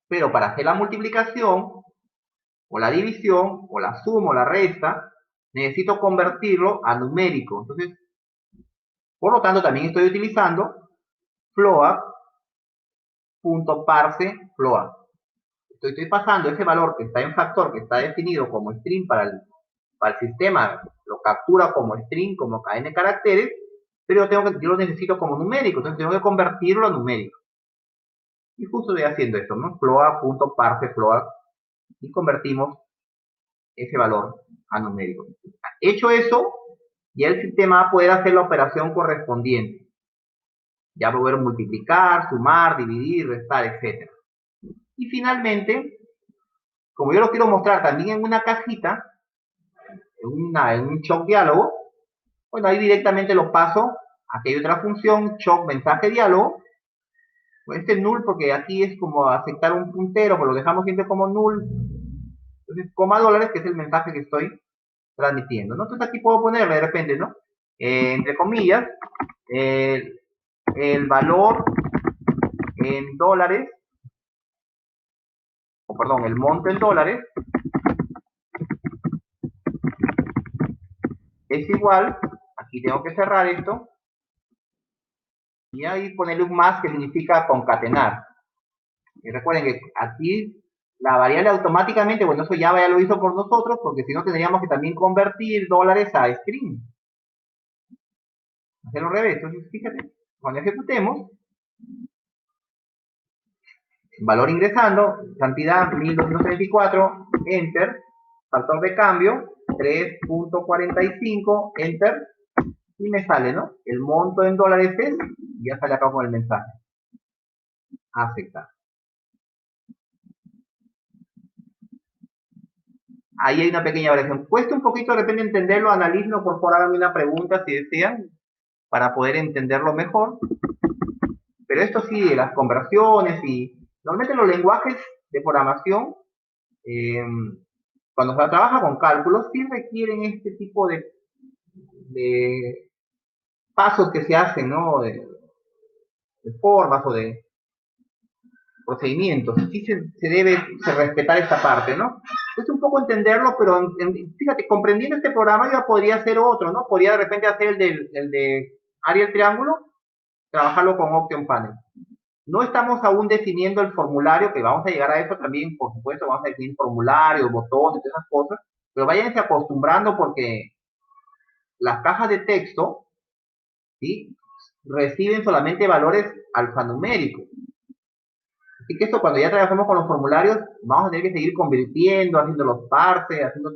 Pero para hacer la multiplicación, o la división, o la suma, o la resta, necesito convertirlo a numérico. Entonces, por lo tanto, también estoy utilizando float.parseFloat. Estoy pasando ese valor que está en factor, que está definido como string para el sistema, lo captura como string, como cadena de caracteres, pero yo lo necesito como numérico, entonces tengo que convertirlo a numérico. Y justo estoy haciendo esto, ¿no? Float.parse float y convertimos ese valor a numérico. Hecho eso, ya el sistema va a poder hacer la operación correspondiente. Ya va a poder multiplicar, sumar, dividir, restar, etc. Y finalmente, como yo lo quiero mostrar también en una cajita, en un shock diálogo, bueno, ahí directamente lo paso. Aquí hay otra función, shock mensaje diálogo. Este null porque aquí es como aceptar un puntero, pero lo dejamos siempre como null. Entonces, coma dólares, que es el mensaje que estoy transmitiendo, ¿no? Entonces aquí puedo ponerle de repente, ¿no? Entre comillas, el valor en dólares, o perdón, el monto en dólares es igual, aquí tengo que cerrar esto, y ahí ponerle un más que significa concatenar. Y recuerden que aquí la variable automáticamente, bueno, eso ya lo hizo por nosotros, porque si no tendríamos que también convertir dólares a string. Hacerlo al revés. Entonces, fíjate, cuando ejecutemos, valor ingresando, cantidad 1234, enter, factor de cambio 3.45, enter, y me sale, ¿no? El monto en dólares es, y ya sale acá con el mensaje. Aceptar. Ahí hay una pequeña variación. Cuesta un poquito de repente entenderlo, analícenlo, por favor háganme una pregunta si desean, para poder entenderlo mejor. Pero esto sí, de las conversiones y normalmente los lenguajes de programación, eh, cuando se trabaja con cálculos, sí requieren este tipo de pasos que se hacen, ¿no? De formas o de procedimientos. Sí se debe respetar esta parte, ¿no? Es un poco entenderlo, pero fíjate, comprendiendo este programa ya podría hacer otro, ¿no? Podría de repente hacer el de Arial Triángulo, trabajarlo con Option Panel. No estamos aún definiendo el formulario, que vamos a llegar a eso también, por supuesto, vamos a definir formularios, botones, esas cosas, pero váyanse acostumbrando porque las cajas de texto, ¿sí? Reciben solamente valores alfanuméricos. Así que esto cuando ya trabajamos con los formularios, vamos a tener que seguir convirtiendo, haciendo los parses, haciendo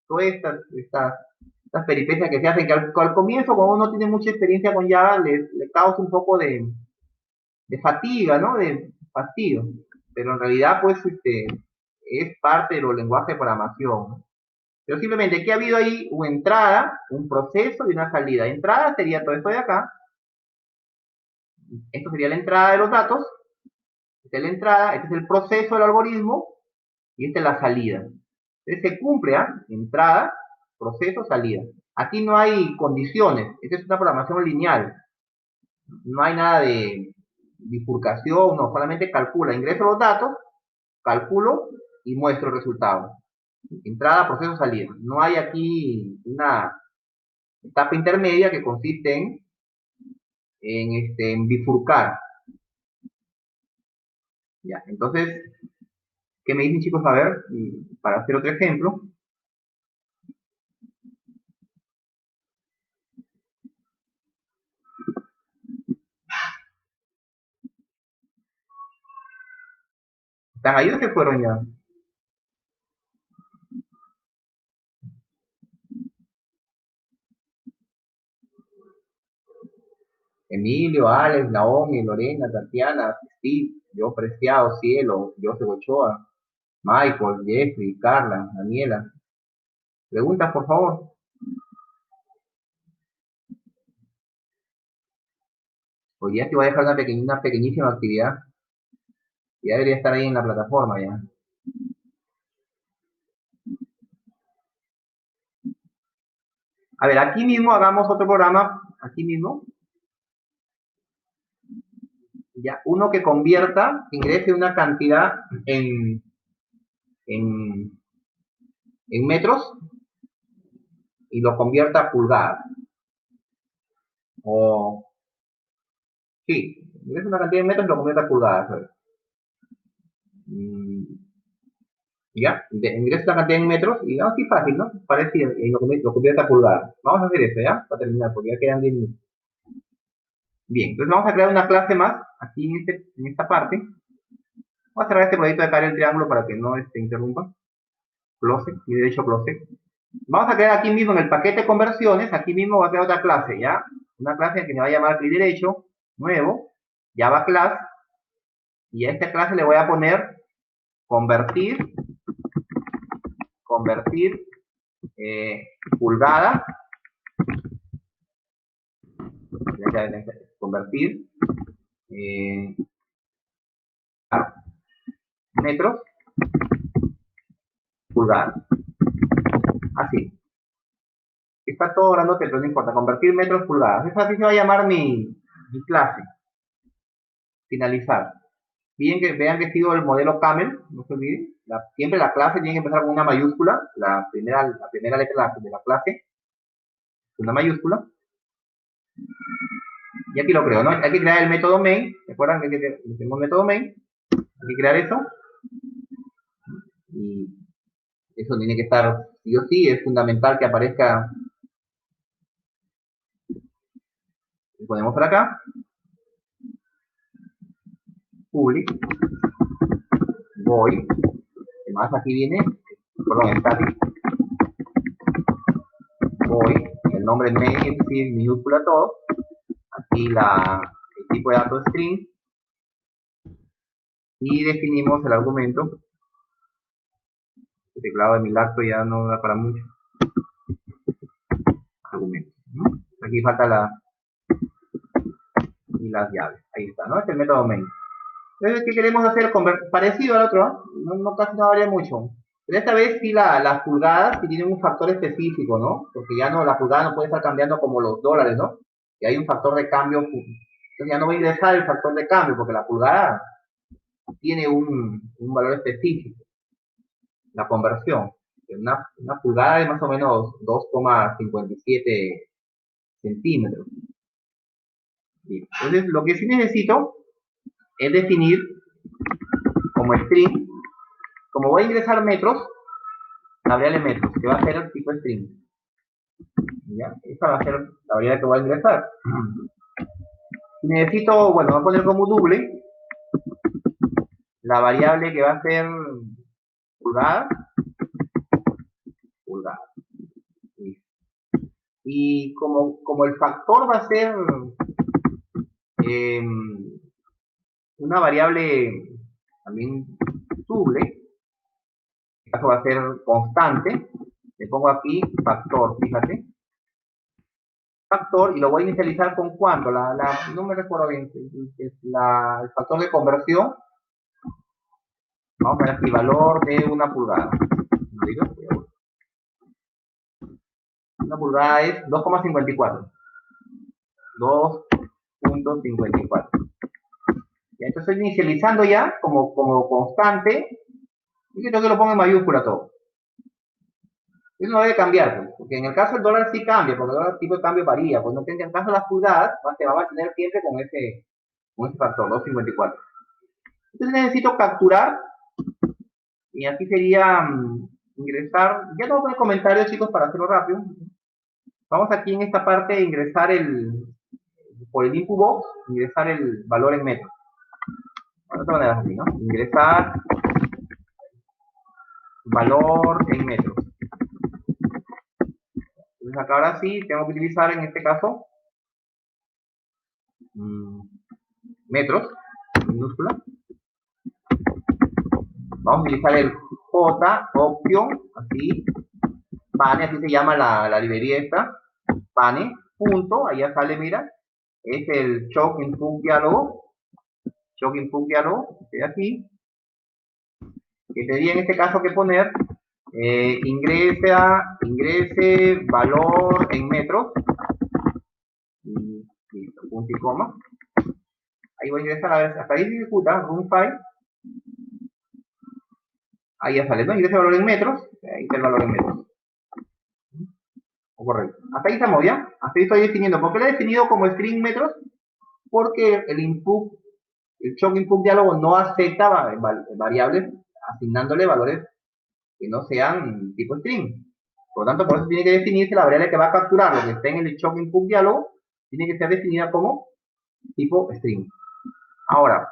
todas estas peripecias que se hacen, que al comienzo, cuando uno tiene mucha experiencia con Java, le causa un poco de fatiga, ¿no? De fastidio. Pero en realidad, pues, es parte de los lenguajes de programación. Pero simplemente, ¿qué ha habido ahí? Una entrada, un proceso y una salida. Entrada sería todo esto de acá. Esto sería la entrada de los datos. Esta es la entrada, este es el proceso del algoritmo y esta es la salida. Entonces se cumple, ¿ah? Entrada, proceso, salida. Aquí no hay condiciones. Esta es una programación lineal. No hay nada de bifurcación, no, solamente calcula, ingreso los datos, calculo y muestro el resultado. Entrada, proceso, salida. No hay aquí una etapa intermedia que consiste en bifurcar. Ya, entonces, ¿qué me dicen chicos? A ver, para hacer otro ejemplo. ¿Están ahí o se fueron ya? Emilio, Alex, Naomi, Lorena, Tatiana, Steve, yo Preciado, Cielo, José Ochoa, Michael, Jeffrey, Carla, Daniela. Preguntas, por favor. Hoy día te voy a dejar una pequeñísima actividad. Ya debería estar ahí en la plataforma ya. A ver, aquí mismo hagamos otro programa, aquí mismo. Ya, uno que convierta, ingrese una cantidad en, en metros y lo convierta a pulgadas. O, sí, ingrese una cantidad de metros y lo convierta a pulgadas. Mm, ¿Ya? Ingreso la cantidad en metros y así fácil, ¿no? Parece y lo convierte a pulgadas. Vamos a hacer esto, ¿ya? Para terminar, porque ya quedan 10 minutos. Bien, entonces vamos a crear una clase más aquí en esta parte. Voy a cerrar este proyecto de acá en el triángulo para que no interrumpa. Close, y derecho close. Vamos a crear aquí mismo en el paquete de conversiones, aquí mismo voy a crear otra clase, ¿ya? Una clase que me va a llamar clic derecho, nuevo, Java class, y a esta clase le voy a poner convertir, pulgada, convertir, metros, pulgada, así. Está todo grandote, pero no importa, convertir metros, pulgadas. Esa así se va a llamar mi clase. Finalizar. Bien que vean que sigo el modelo Camel, no se olviden. Siempre la clase tiene que empezar con una mayúscula, la primera letra de la clase, una mayúscula. Y aquí lo creo, ¿no? Hay que crear el método main. ¿Recuerdan que tenemos el método main? Hay que crear eso. Y eso tiene que estar sí o sí, es fundamental que aparezca. Lo ponemos por acá. Public. Void. Además aquí viene, perdón, static. Void. El nombre main es decir, minúscula todo. Aquí el tipo de datos string. Y definimos el argumento. El teclado de mi laptop ya no da para mucho. Argumento. ¿No? Aquí falta y las llaves. Ahí está, ¿no? Este es el método main. Entonces, ¿qué queremos hacer? Parecido al otro, no casi no varía mucho. Pero esta vez sí las pulgadas sí tienen un factor específico, ¿no? Porque ya no, la pulgada no puede estar cambiando como los dólares, ¿no? Y hay un factor de cambio. Entonces ya no voy a ingresar el factor de cambio, porque la pulgada tiene un valor específico. La conversión. Una pulgada es más o menos 2,57 centímetros. Entonces, lo que sí necesito es definir como string, como voy a ingresar metros, la variable metros, que va a ser el tipo string. ¿Ya? Esa va a ser la variable que voy a ingresar. Y necesito, bueno, voy a poner como doble la variable que va a ser pulgada, pulgada. Y como el factor va a ser una variable también doble, en este caso va a ser constante, le pongo aquí factor, fíjate, factor y lo voy a inicializar con cuánto, no me recuerdo bien, el factor de conversión, vamos a ver aquí, valor de una pulgada. Una pulgada es 2,54. 2,54. Entonces estoy inicializando ya como constante y que lo pongo en mayúscula todo. Eso no debe cambiar, porque en el caso del dólar sí cambia, porque el tipo de cambio varía. Pues no, en el caso de las pulgadas, se va a mantener siempre con ese factor, 2,54. Entonces necesito capturar, y aquí sería ingresar, ya no voy a poner comentarios, chicos, para hacerlo rápido. Vamos aquí en esta parte a ingresar por el input box, ingresar el valor en metros. De otra manera así, ¿no? Ingresar valor en metros. Entonces acá ahora sí tengo que utilizar en este caso metros, minúscula. Vamos a utilizar el J option, así, pane, así se llama la librería esta, pane, punto, ahí ya sale, mira, es el shock input diálogo, que aquí, que tendría en este caso que poner ingrese valor en metros, y listo, punto y coma. Ahí voy a ingresar, a ver, hasta ahí se ejecuta, run file. Ahí ya sale, ¿no? Ingrese valor en metros, ahí está el valor en metros. Correcto. Hasta ahí estamos, ¿ya? Hasta ahí estoy definiendo. ¿Por qué lo he definido como string metros? Porque el shock input diálogo no acepta variables asignándole valores que no sean tipo string. Por lo tanto, por eso tiene que definirse la variable que va a capturar lo que está en el shock input diálogo, tiene que ser definida como tipo string. Ahora,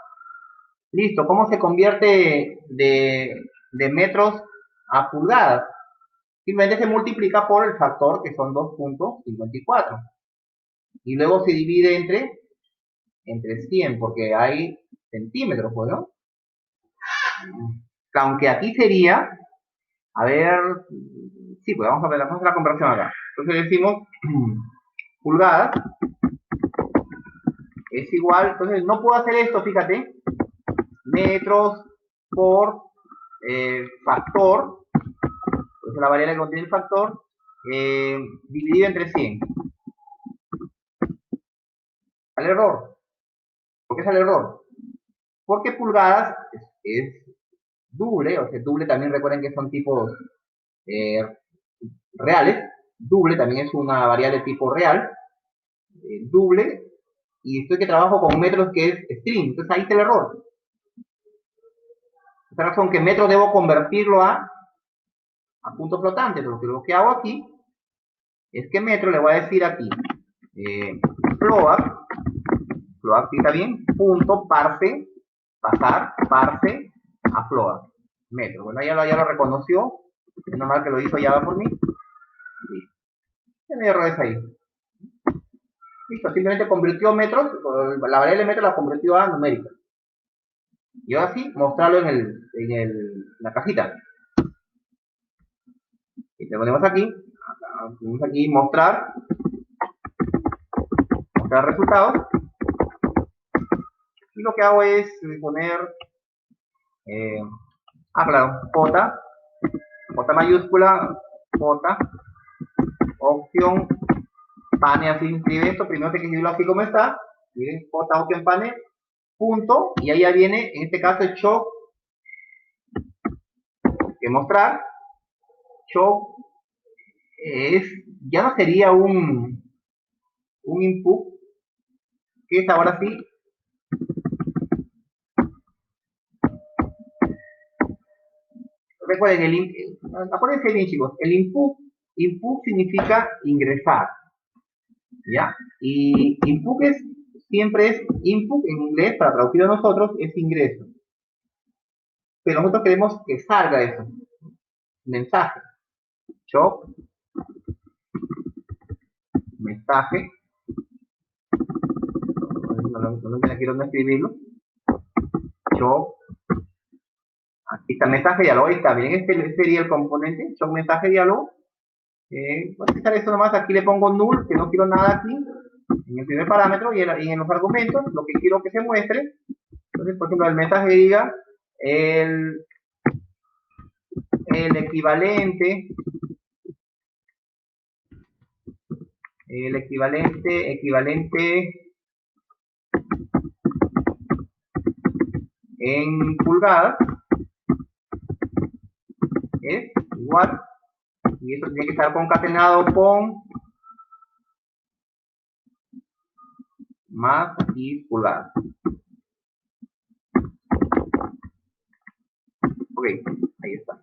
listo, ¿cómo se convierte de metros a pulgadas? Simplemente se multiplica por el factor que son 2.54. Y luego se divide entre 100, porque hay centímetros, pues, ¿no? Aunque aquí sería, a ver, sí, pues vamos a ver la conversión acá. Entonces decimos pulgadas es igual, entonces no puedo hacer esto, fíjate, metros por factor, entonces la variable que contiene el factor, dividido entre 100. Sale error. ¿Por qué sale error? Porque pulgadas es double, o sea, double también recuerden que son tipos eh, reales, double también es una variable tipo real, double, y estoy que trabajo con metros que es string, entonces ahí está el error. Esta razón que metros debo convertirlo a punto flotante, pero lo que hago aquí es que metro le voy a decir aquí, float, sí está bien, punto parse, pasar, parse a float, metro. Bueno, ya lo reconoció, es normal que lo hizo Java por mí. Listo. Tiene errores ahí. Listo, simplemente convirtió metros, la variable metro la convirtió a numérica. Y ahora sí, mostrarlo en la cajita. Y le ponemos aquí mostrar resultados. Y lo que hago es poner, claro, J mayúscula, J, opción, pane, así inscribe esto, primero hay que escribirlo así como está, miren, J, opción, pane, punto, y ahí ya viene, en este caso, el shock, que mostrar, shock, ya no sería un input, que es ahora sí, recuerden, acuérdense bien chicos, el input significa ingresar, ¿ya? Y input siempre es input en inglés, para traducirlo a nosotros, es ingreso. Pero nosotros queremos que salga eso, mensaje, shock, mensaje, no tengo aquí dónde escribirlo, shock, aquí está mensaje diálogo, ahí está, bien, este sería el componente, shock, mensaje diálogo. Voy a quitar esto nomás, aquí le pongo null, que no quiero nada aquí, en el primer parámetro, y en los argumentos, lo que quiero que se muestre. Entonces, por ejemplo, el mensaje diga el equivalente, en pulgadas es igual, y esto tiene que estar concatenado con más y pulgadas. Ok, ahí está.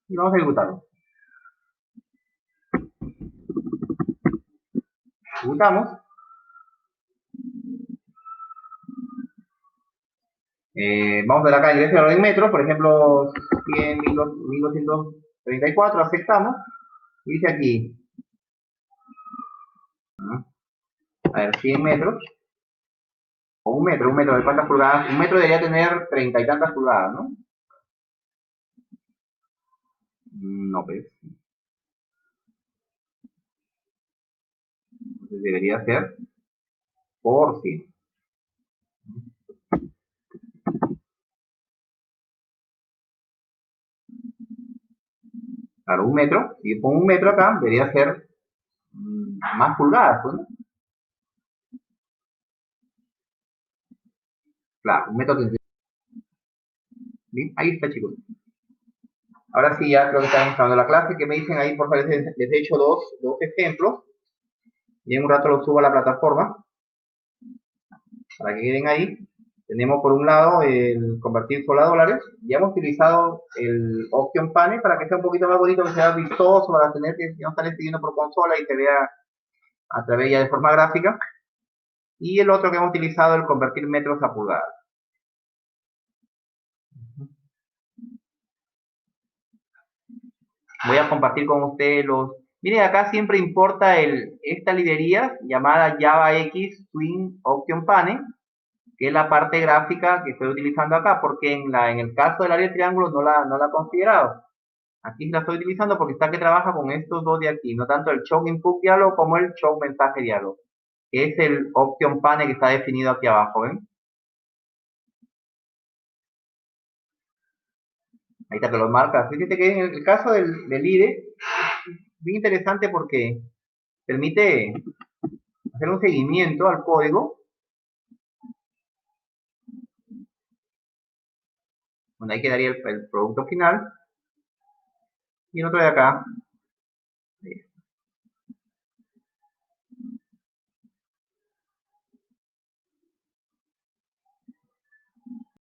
Y vamos a ejecutarlo. Ejecutamos. Vamos a ver acá ingreso de valor en metros, por ejemplo, 100, 1234, aceptamos. Y dice aquí, a ver, 100 metros, o un metro, ¿de cuántas pulgadas? Un metro debería tener 30 y tantas pulgadas, ¿no? No, pues. Entonces debería ser por 100. Claro, un metro, si yo pongo un metro acá, debería ser más pulgadas, ¿no? Claro, un metro. Bien, ahí está, chicos. Ahora sí, ya creo que están entrando la clase. ¿Qué me dicen ahí? Por favor, les he hecho dos ejemplos. Y en un rato los subo a la plataforma para que queden ahí. Tenemos por un lado el convertir sol a dólares. Ya hemos utilizado el Option Panel para que sea un poquito más bonito, que sea vistoso, para tener que no estar escribiendo por consola y se vea a través ya de forma gráfica. Y el otro que hemos utilizado, el convertir metros a pulgadas. Voy a compartir con ustedes los... Miren, acá siempre importa esta librería llamada JavaX Twin Option Panel, que es la parte gráfica que estoy utilizando acá, porque en el caso del área de triángulo no la he considerado. Aquí la estoy utilizando porque está que trabaja con estos dos de aquí, no tanto el Show Input Dialog como el Show Mensaje Dialog, que es el Option Panel que está definido aquí abajo, ¿ven? Ahí está que lo marca. Fíjate que en el caso del IDE, es bien interesante porque permite hacer un seguimiento al código. Bueno, ahí quedaría el producto final. Y el otro de acá,